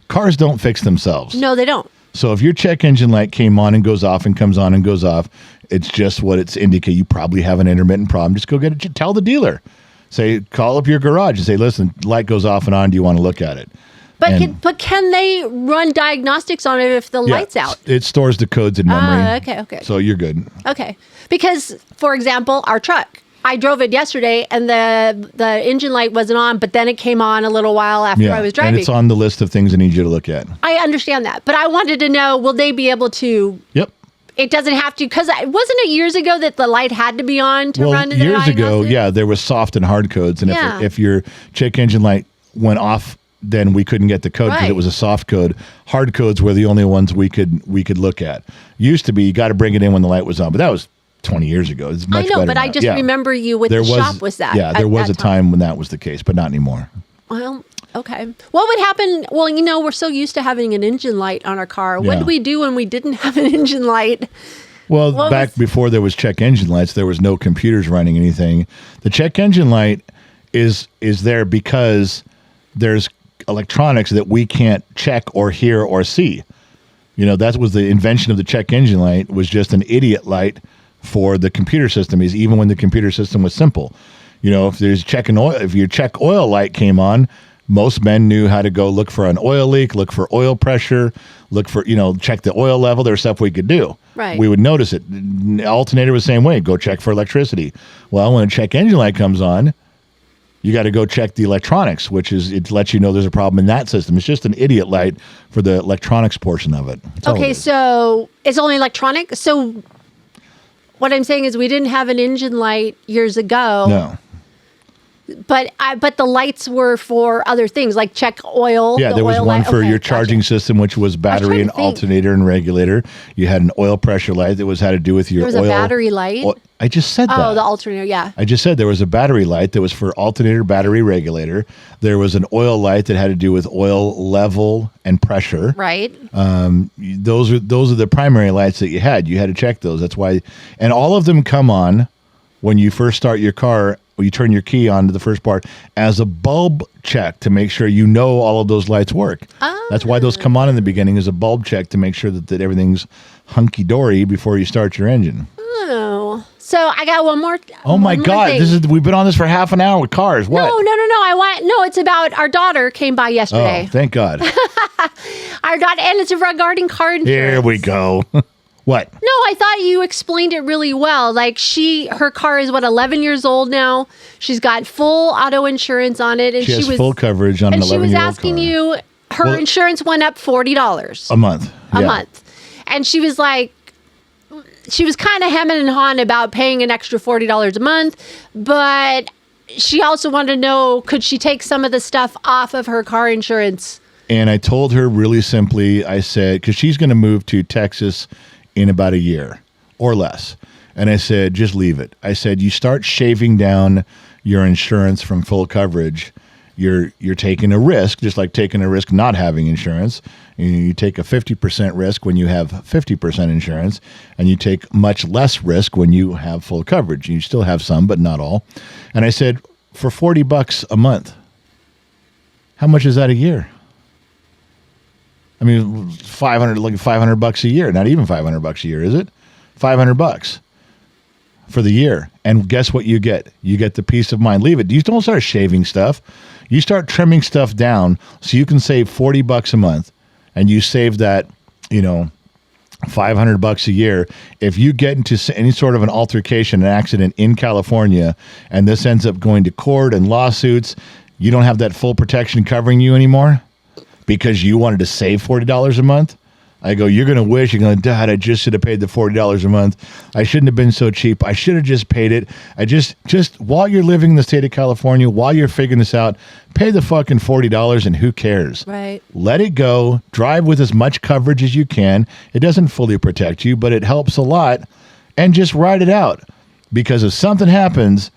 Cars don't fix themselves. No, they don't. So if your check engine light came on and goes off and comes on and goes off, it's just what it's indicating. You probably have an intermittent problem. Just go get it. Tell the dealer. Call up your garage and say, listen, light goes off and on. Do you want to look at it? But can they run diagnostics on it if the light's out? It stores the codes in memory. Okay. So you're good. Okay. Because, for example, our truck, I drove it yesterday and the engine light wasn't on, but then it came on a little while after I was driving. And it's on the list of things I need you to look at. I understand that. But I wanted to know, will they be able to... Yep. It doesn't have to, because wasn't it years ago that the light had to be on to run the years ago, diagnostic? there was soft and hard codes. And if your check engine light went off, then we couldn't get the code because it was a soft code. Hard codes were the only ones we could look at. Used to be, you got to bring it in when the light was on, but that was 20 years ago. It's much better but now. I just remember you with the shop was that. Yeah, there was a time when that was the case, but not anymore. Well, okay. What would happen? Well, we're so used to having an engine light on our car. What did we do when we didn't have an engine light? Well, What back was- before there was check engine lights, there was no computers running anything. The check engine light is there because there's electronics that we can't check or hear or see. You know, that was the invention of the check engine light, was just an idiot light for the computer system, is even when the computer system was simple. You know, if your check oil light came on, most men knew how to go look for an oil leak, look for oil pressure, look for, check the oil level. There's stuff we could do. Right. We would notice it. Alternator was the same way. Go check for electricity. Well, when a check engine light comes on, you got to go check the electronics, it lets you know there's a problem in that system. It's just an idiot light for the electronics portion of it. That's all it Okay, is. so it's only electronic. So what I'm saying is we didn't have an engine light years ago. No. But the lights were for other things, like check oil. Yeah, the there was oil one light. for Okay, your charging gotcha. system, which was battery and to think. alternator and regulator. You had an oil pressure light that had to do with your There was oil. a battery light. I just said that. Oh, the alternator, yeah. I just said there was a battery light that was for alternator, battery, regulator. There was an oil light that had to do with oil level and pressure. Right. Those are the primary lights that you had. You had to check those. That's why, and all of them come on when you first start your car. When you turn your key on to the first part as a bulb check to make sure you know all of those lights work. That's why those come on in the beginning as a bulb check to make sure that everything's hunky dory before you start your engine. Oh, so I got one more. Oh my one more God! thing. We've been on this for half an hour with cars. What? No. It's about our daughter came by yesterday. Oh, thank God! Our daughter, and it's regarding car insurance. Here we go. What? No, I thought you explained it really well. Like her car is 11 years old now. She's got full auto insurance on it, and She has was full coverage on an And she was 11-year-old asking car. you, her Well- insurance went up $40 A month. a Yeah. month, and she was like, she was kind of hemming and hawing about paying an extra $40 a month, but she also wanted to know, could she take some of the stuff off of her car insurance? And I told her really simply, I said, because she's going to move to Texas in about a year or less. And I said, just leave it. I said, you start shaving down your insurance from full coverage, you're taking a risk, just like taking a risk not having insurance. You take a 50% risk when you have 50% insurance, and you take much less risk when you have full coverage. You still have some, but not all. And I said, for $40 a month, how much is that a year? I mean, $500 a year. Not even $500 a year, is it? $500 for the year. And guess what you get? You get the peace of mind. Leave it. You don't start shaving stuff. You start trimming stuff down so you can save $40 a month, and you save that, $500 a year. If you get into any sort of an altercation, an accident in California, and this ends up going to court and lawsuits, you don't have that full protection covering you anymore because you wanted to save $40 a month. I go, you're going to wish, Dad, I just should have paid the $40 a month. I shouldn't have been so cheap. I should have just paid it. I just while you're living in the state of California, while you're figuring this out, pay the fucking $40 and who cares? Right. Let it go. Drive with as much coverage as you can. It doesn't fully protect you, but it helps a lot. And just ride it out. Because if something happens,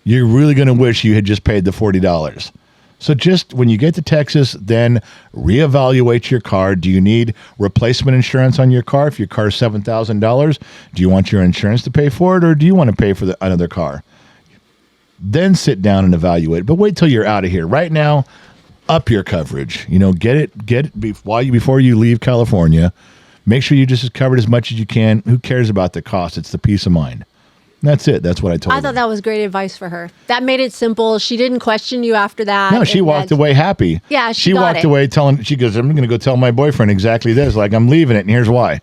you're really going to wish you had just paid the $40. So just when you get to Texas, then reevaluate your car. Do you need replacement insurance on your car? If your car is $7,000, do you want your insurance to pay for it, or do you want to pay for another car? Then sit down and evaluate. But wait till you're out of here. Right now, up your coverage. Get it before you leave California. Make sure you just covered as much as you can. Who cares about the cost? It's the peace of mind. That's it. That's what I told her. I thought that was great advice for her. That made it simple. She didn't question you after that. No, she walked away happy. Yeah, she got walked it. away she goes, I'm going to go tell my boyfriend exactly this. Like, I'm leaving it, and here's why.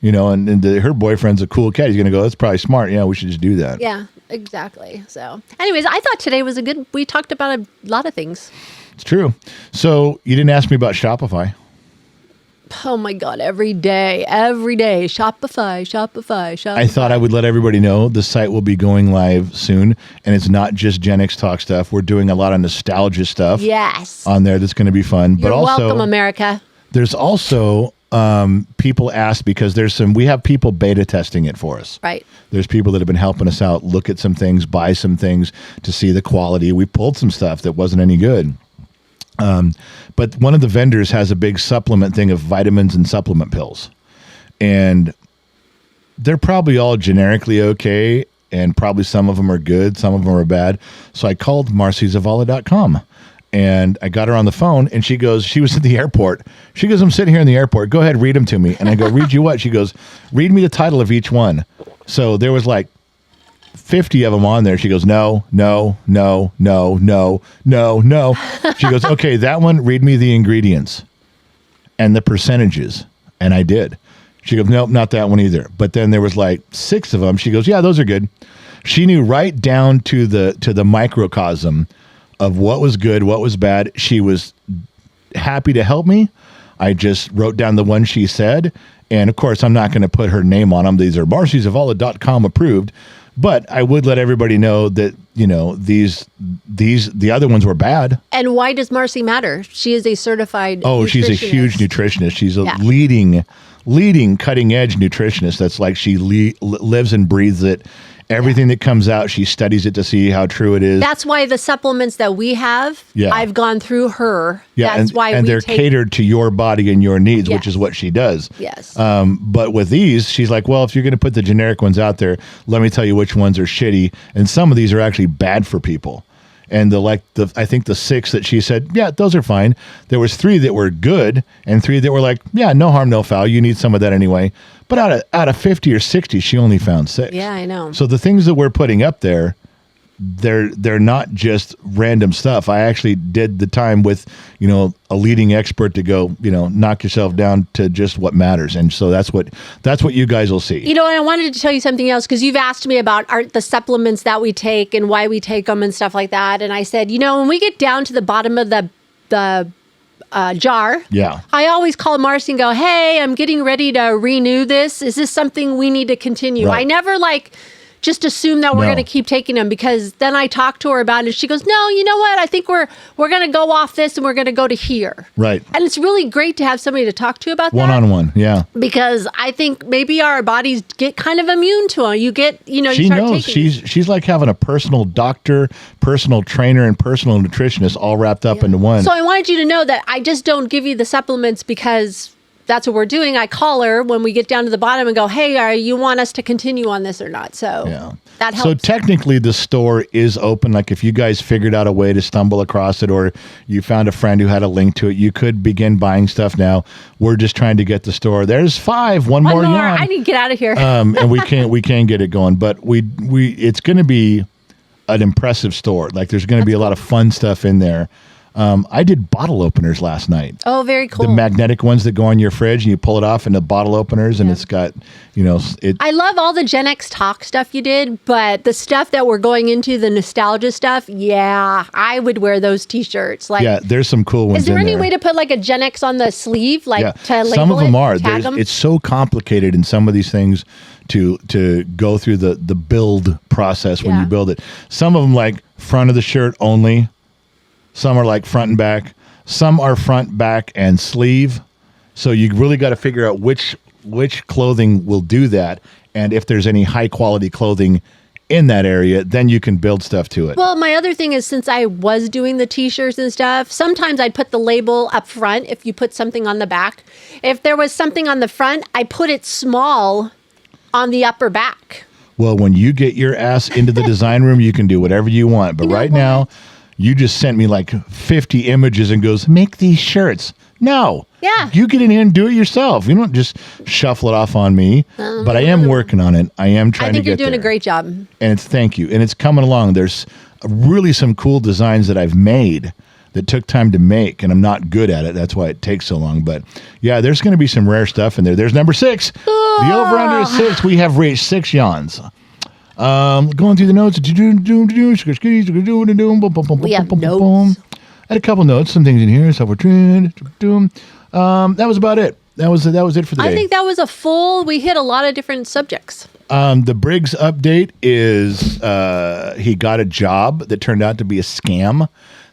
Her boyfriend's a cool cat. He's going to go, that's probably smart. Yeah, we should just do that. Yeah, exactly. So, anyways, I thought today was we talked about a lot of things. It's true. So you didn't ask me about Shopify. Oh my God, every day. Shopify. I thought I would let everybody know the site will be going live soon, and it's not just Gen X Talk stuff. We're doing a lot of nostalgia stuff Yes. on there that's going to be fun. You're but also, welcome, America. there's also people ask because we have people beta testing it for us. Right. There's people that have been helping us out, look at some things, buy some things to see the quality. We pulled some stuff that wasn't any good. But one of the vendors has a big supplement thing of vitamins and supplement pills. And they're probably all generically okay, and probably some of them are good, some of them are bad. So I called marcyzavala.com. And I got her on the phone, and she goes, she was at the airport. She goes, I'm sitting here in the airport. Go ahead, read them to me. And I go, read you what? She goes, read me the title of each one. So there was like 50 of them on there. She goes, no. She goes, okay, that one, read me the ingredients and the percentages. And I did. She goes, nope, not that one either. But then there was like 6 of them. She goes, yeah, those are good. She knew right down to the microcosm of what was good, what was bad. She was happy to help me. I just wrote down the one she said. And of course, I'm not going to put her name on them. These are marcyzavala.com approved. But I would let everybody know that, you know, the other ones were bad. And why does Marcy matter? She is a certified nutritionist. She's a huge nutritionist. She's a leading cutting edge nutritionist. That's like she lives and breathes it. Everything that comes out, she studies it to see how true it is. That's why the supplements that we have, I've gone through her. Yeah, That's why they're catered to your body and your needs, which is what she does. Yes. But with these, she's like, well, if you're going to put the generic ones out there, let me tell you which ones are shitty. And some of these are actually bad for people. And I think the 6 that she said, yeah, those are fine. There was 3 that were good and 3 that were like, yeah, no harm, no foul. You need some of that anyway. But out of 50 or 60, she only found 6. Yeah, I know. So the things that we're putting up there, they're not just random stuff. I actually did the time with, you know, a leading expert to go, you know, knock yourself down to just what matters. And so that's what you guys will see. You know, and I wanted to tell you something else, because you've asked me about the supplements that we take and why we take them and stuff like that. And I said, you know, when we get down to the bottom of the jar, I always call Marcy and go, hey, I'm getting ready to renew this. Is this something we need to continue? Right. I never just assume that we're going to keep taking them, because then I talk to her about it. She goes, no, you know what? I think we're going to go off this and we're going to go to here. Right. And it's really great to have somebody to talk to about that. One-on-one, yeah. Because I think maybe our bodies get kind of immune to them. You get, you know, she you start knows. taking She's like having a personal doctor, personal trainer, and personal nutritionist all wrapped up into one. So I wanted you to know that I just don't give you the supplements because that's what we're doing. I call her when we get down to the bottom and go, hey, you want us to continue on this or not? So that helps. So technically the store is open. Like if you guys figured out a way to stumble across it, or you found a friend who had a link to it, you could begin buying stuff now. We're just trying to get the store. There's 5, one more. I need to get out of here. And we can't get it going, but it's going to be an impressive store. Like there's going to be a lot of fun stuff in there. I did bottle openers last night. Oh, very cool. The magnetic ones that go on your fridge and you pull it off into bottle openers, and it's got, you know, I love all the Gen X talk stuff you did, but the stuff that we're going into, the nostalgia stuff, I would wear those T-shirts. Like, there's some cool ones. Is there any way to put like a Gen X on the sleeve, to label some of them are. Tag them? It's so complicated in some of these things to go through the build process when you build it. Some of them like front of the shirt only. Some are like front and back. Some are front, back, and sleeve. So you really got to figure out which clothing will do that. And if there's any high quality clothing in that area, then you can build stuff to it. Well, my other thing is, since I was doing the T-shirts and stuff, sometimes I'd put the label up front if you put something on the back. If there was something on the front, I put it small on the upper back. Well, when you get your ass into the design room, you can do whatever you want. But now, you just sent me like 50 images and goes, make these shirts. No. Yeah. You get in here and do it yourself. You don't just shuffle it off on me. But I am working on it. I am trying to get there. I think you're doing a great job. And thank you. And it's coming along. There's really some cool designs that I've made that took time to make, and I'm not good at it. That's why it takes so long. But yeah, there's going to be some rare stuff in there. There's number 6. The over-under is 6. We have reached 6 yawns. Going through the notes. We have notes. I had a couple notes, some things in here. So we're that was about it. That was it for the day. I think that was we hit a lot of different subjects. The Briggs update is he got a job that turned out to be a scam.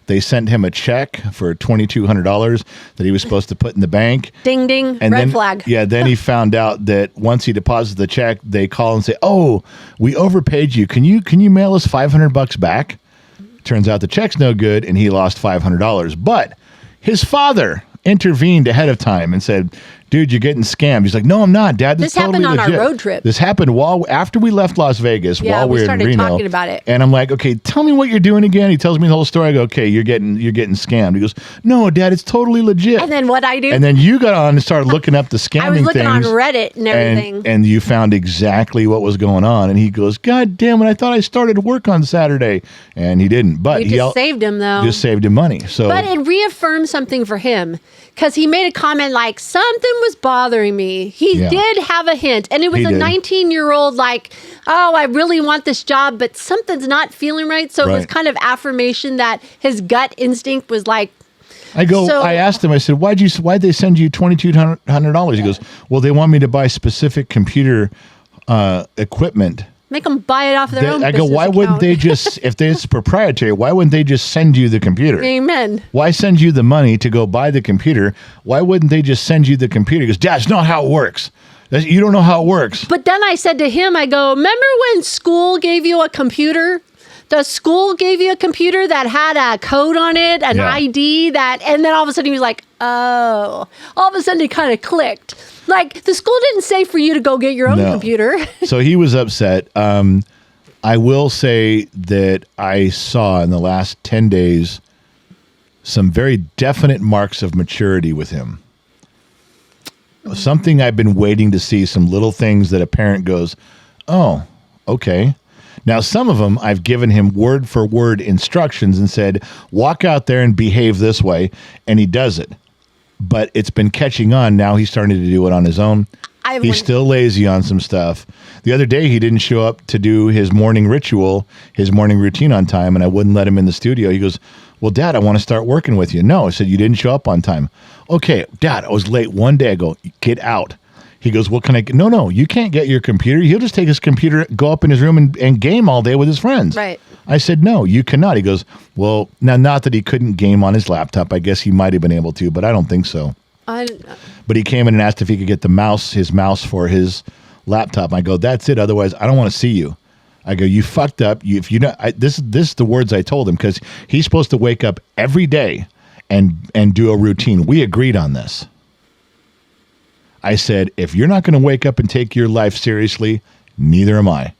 They sent him a check for $2,200 that he was supposed to put in the bank. Ding, ding, and red flag. Yeah, then he found out that once he deposits the check, they call and say, "Oh, we overpaid you. Can you mail us $500 back?" Turns out the check's no good, and he lost $500. But his father intervened ahead of time and said, dude, you're getting scammed. He's like, no, I'm not, Dad. This totally happened on legit. our road trip. This happened after we left Las Vegas, Yeah, while we were in started Reno. talking about it. And I'm like, okay, tell me what you're doing again. He tells me the whole story. I go, okay, you're getting scammed. He goes, no, Dad, it's totally legit. And then what I do? And then you got on and started looking up the scamming I was looking on things, Reddit and everything. and you found exactly what was going on. And he goes, God damn it, I thought I started work on Saturday. And he didn't. But we just saved him, though. Just saved him money. So, but it reaffirmed something for him because he made a comment like, something was bothering me. He did have a hint. And it was a 19-year-old like, oh, I really want this job, but something's not feeling right. So it was kind of affirmation that his gut instinct was like, I asked him, I said, why'd they send you $2,200? He goes, well, they want me to buy specific computer equipment. Make them buy it off their own I go, why wouldn't they just, if it's proprietary, why wouldn't they just send you the computer? Amen. Why send you the money to go buy the computer? Why wouldn't they just send you the computer? He goes, Dad, it's not how it works. You don't know how it works. But then I said to him, I go, remember when school gave you a computer? The school gave you a computer that had a code on it, an ID and then all of a sudden he was like, oh, all of a sudden it kind of clicked. Like the school didn't say for you to go get your own computer. So he was upset. I will say that I saw in the last 10 days some very definite marks of maturity with him. Something I've been waiting to see, some little things that a parent goes, oh, okay. Now, some of them I've given him word for word instructions and said, walk out there and behave this way. And he does it. But it's been catching on. Now he's starting to do it on his own. He's still lazy on some stuff. The other day, he didn't show up to do his morning ritual, his morning routine on time, and I wouldn't let him in the studio. He goes, well, Dad, I want to start working with you. No, I said, you didn't show up on time. Okay, Dad, I was late one day. I go, get out. He goes, well, can I? No, you can't get your computer. He'll just take his computer, go up in his room and game all day with his friends. Right. I said, no, you cannot. He goes, well, now, not that he couldn't game on his laptop. I guess he might have been able to, but I don't think so. But he came in and asked if he could get his mouse for his laptop. I go, that's it. Otherwise, I don't want to see you. I go, you fucked up. This is the words I told him because he's supposed to wake up every day and do a routine. We agreed on this. I said, if you're not going to wake up and take your life seriously, neither am I.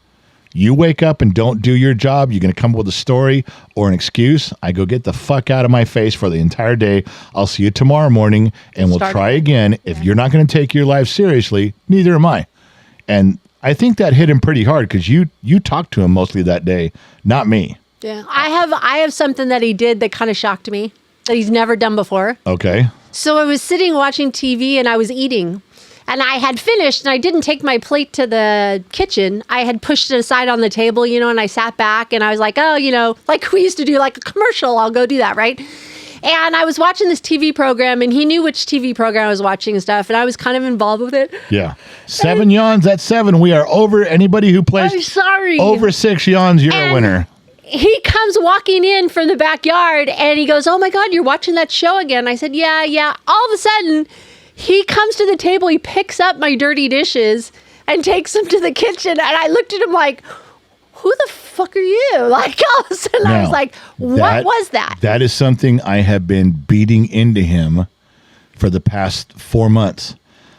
You wake up and don't do your job, you're going to come up with a story or an excuse. I go, get the fuck out of my face for the entire day. I'll see you tomorrow morning and we'll try again. If you're not going to take your life seriously, neither am I. And I think that hit him pretty hard because you talked to him mostly that day, not me. Yeah, I have something that he did that kind of shocked me that he's never done before. Okay. So I was sitting watching TV and I was eating. And I had finished, and I didn't take my plate to the kitchen. I had pushed it aside on the table, and I sat back, and I was like, oh, like we used to do, like a commercial. I'll go do that, right? And I was watching this TV program, and he knew which TV program I was watching and stuff, and I was kind of involved with it. Yeah. 7 yawns, that's 7. We are over. Anybody who plays over 6 yawns, you're a winner. He comes walking in from the backyard, and he goes, oh, my God, you're watching that show again. I said, yeah. All of a sudden, he comes to the table, he picks up my dirty dishes and takes them to the kitchen. And I looked at him like, who the fuck are you? Like, all of a sudden, I was like, what was that? That is something I have been beating into him for the past 4 months.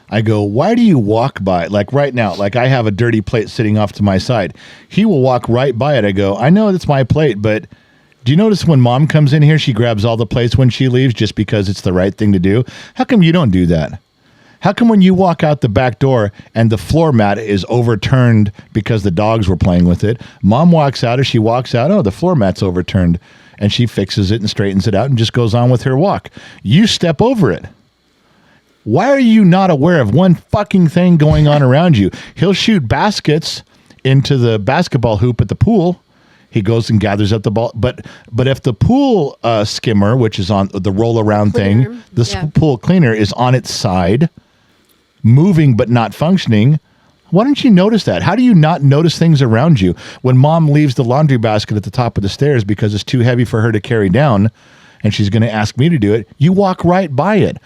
I go, why do you walk by? Like right now, like I have a dirty plate sitting off to my side. He will walk right by it. I go, I know it's my plate, but do you notice when Mom comes in here, she grabs all the plates when she leaves just because it's the right thing to do? How come you don't do that? How come when you walk out the back door and the floor mat is overturned because the dogs were playing with it, Mom walks out, or she walks out, oh, the floor mat's overturned, and she fixes it and straightens it out and just goes on with her walk. You step over it. Why are you not aware of one fucking thing going on around you? He'll shoot baskets into the basketball hoop at the pool. He goes and gathers up the ball. But if the pool skimmer, which is on the roll around thing, the pool cleaner is on its side, moving but not functioning, why don't you notice that? How do you not notice things around you? When Mom leaves the laundry basket at the top of the stairs because it's too heavy for her to carry down and she's going to ask me to do it, you walk right by it.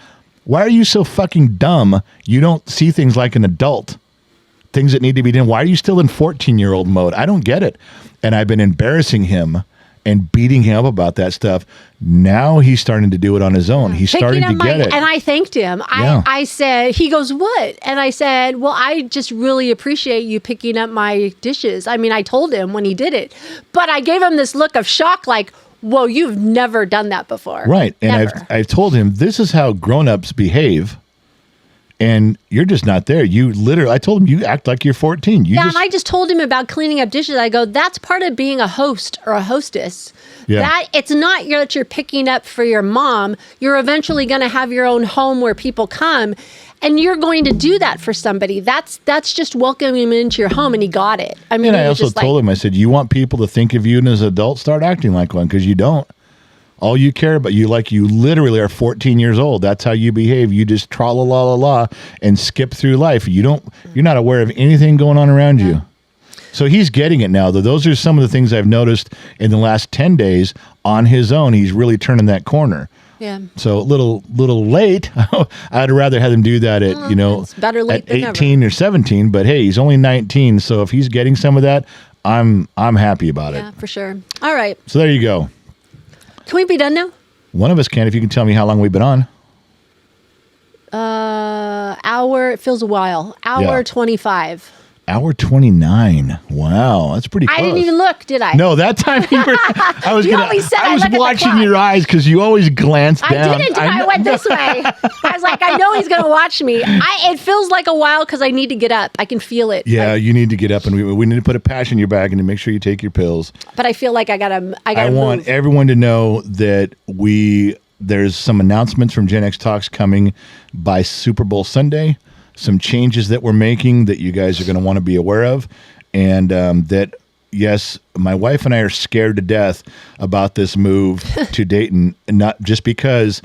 Why are you so fucking dumb you don't see things like an adult? Things that need to be done. Why are you still in 14-year-old mode? I don't get it. And I've been embarrassing him and beating him up about that stuff. Now he's starting to do it on his own. He's starting to get it. And I thanked him. Yeah. I said, he goes, what? And I said, well, I just really appreciate you picking up my dishes. I mean, I told him when he did it, but I gave him this look of shock, like, whoa, you've never done that before. Right. And Never. I've told him, this is how grown-ups behave. And you're just not there. I told him, you act like you're 14. And I just told him about cleaning up dishes. I go, that's part of being a host or a hostess. Yeah. That it's not that you're picking up for your mom. You're eventually going to have your own home where people come, and you're going to do that for somebody. That's just welcoming him into your home, and he got it. I mean, and I also told him, I said, you want people to think of you as an adult, start acting like one, because you don't. All you care about, you literally are 14 years old. That's how you behave. You just tra-la-la-la-la and skip through life. You're not aware of anything going on around you. So he's getting it now, though. Those are some of the things I've noticed in the last 10 days on his own. He's really turning that corner. Yeah. So a little late. I'd rather have him do that at, it's better late at than 18 or 17. But hey, he's only 19. So if he's getting some of that, I'm happy about it. Yeah, for sure. All right. So there you go. Can we be done now? One of us can, if you can tell me how long we've been on. Hour, it feels a while. Hour 25. Hour 29. Wow, that's pretty close. I didn't even look, did I? No, that time you were. I was watching your eyes because you always glance down. I didn't. I went this way. I was like, I know he's going to watch me. It feels like a while because I need to get up. I can feel it. Yeah, you need to get up, and we need to put a patch in your bag and to make sure you take your pills. But I feel like I gotta I want move. everyone to know that there's some announcements from Gen X Talks coming by Super Bowl Sunday. Some changes that we're making that you guys are going to want to be aware of. And that, yes, my wife and I are scared to death about this move to Dayton. And not just because,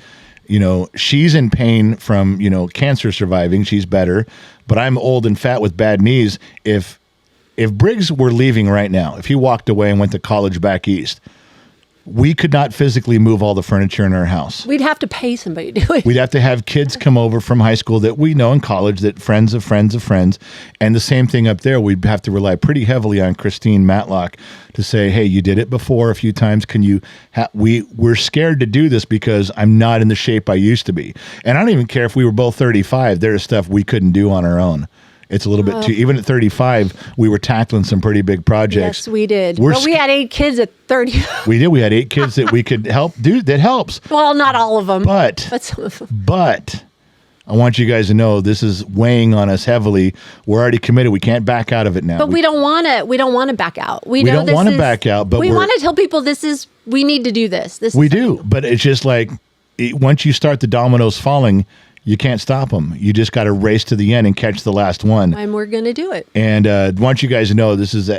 she's in pain from, cancer surviving. She's better. But I'm old and fat with bad knees. If Briggs were leaving right now, if he walked away and went to college back east, we could not physically move all the furniture in our house. We'd have to pay somebody to do it. We'd have to have kids come over from high school that we know in college, that friends of friends of friends. And the same thing up there. We'd have to rely pretty heavily on Christine Matlock to say, hey, you did it before a few times. Can you we're scared to do this because I'm not in the shape I used to be. And I don't even care if we were both 35. There's stuff we couldn't do on our own. It's a little bit too, even at 35, we were tackling some pretty big projects. Yes, we did. But we had 8 kids at 30. We did. We had 8 kids that we could help do. That helps. Well, not all of them. But some of them. But I want you guys to know this is weighing on us heavily. We're already committed. We can't back out of it now. But we don't want to. We don't want to back out. We don't want to back out. But we want to tell people we need to do this. We do. But it's just like once you start the dominoes falling, you can't stop them. You just got to race to the end and catch the last one. And we're going to do it. And I want you guys to know this is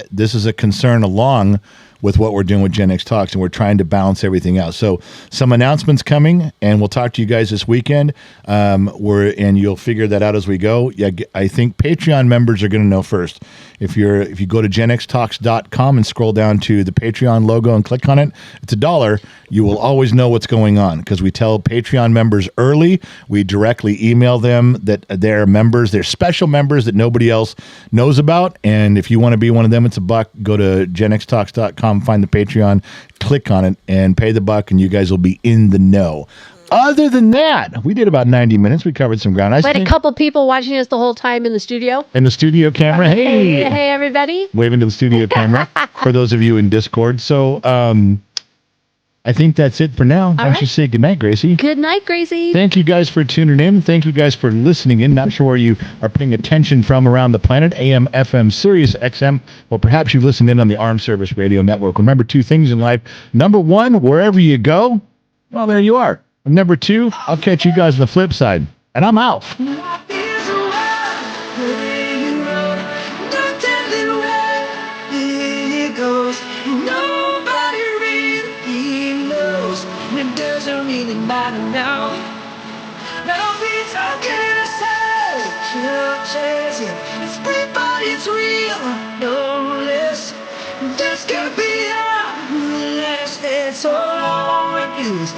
a concern along with what we're doing with Gen X Talks, and we're trying to balance everything out. So some announcements coming, and we'll talk to you guys this weekend. And you'll figure that out as we go. Yeah, I think Patreon members are going to know first. If you go to genxtalks.com and scroll down to the Patreon logo and click on it, it's $1. You will always know what's going on because we tell Patreon members early. We directly email them that they're members. They're special members that nobody else knows about. And if you want to be one of them, it's $1. Go to genxtalks.com, find the Patreon, click on it, and pay the $1, and you guys will be in the know. Other than that, we did about 90 minutes. We covered some ground. We had a couple people watching us the whole time in the studio. In the studio camera. Hey, everybody. Waving to the studio camera for those of you in Discord. So I think that's it for now. Why don't you say goodnight, Gracie? Good night, Gracie. Thank you guys for tuning in. Thank you guys for listening in. Not sure where you are paying attention from around the planet. AM, FM, Sirius XM. Well, perhaps you've listened in on the Armed Service Radio Network. Remember 2 things in life. Number 1, wherever you go, well, there you are. And number 2, I'll catch you guys on the flip side. And I'm out. Now we talking ourselves, chasing. Everybody's real, no less. This could be our last. That's all I want is.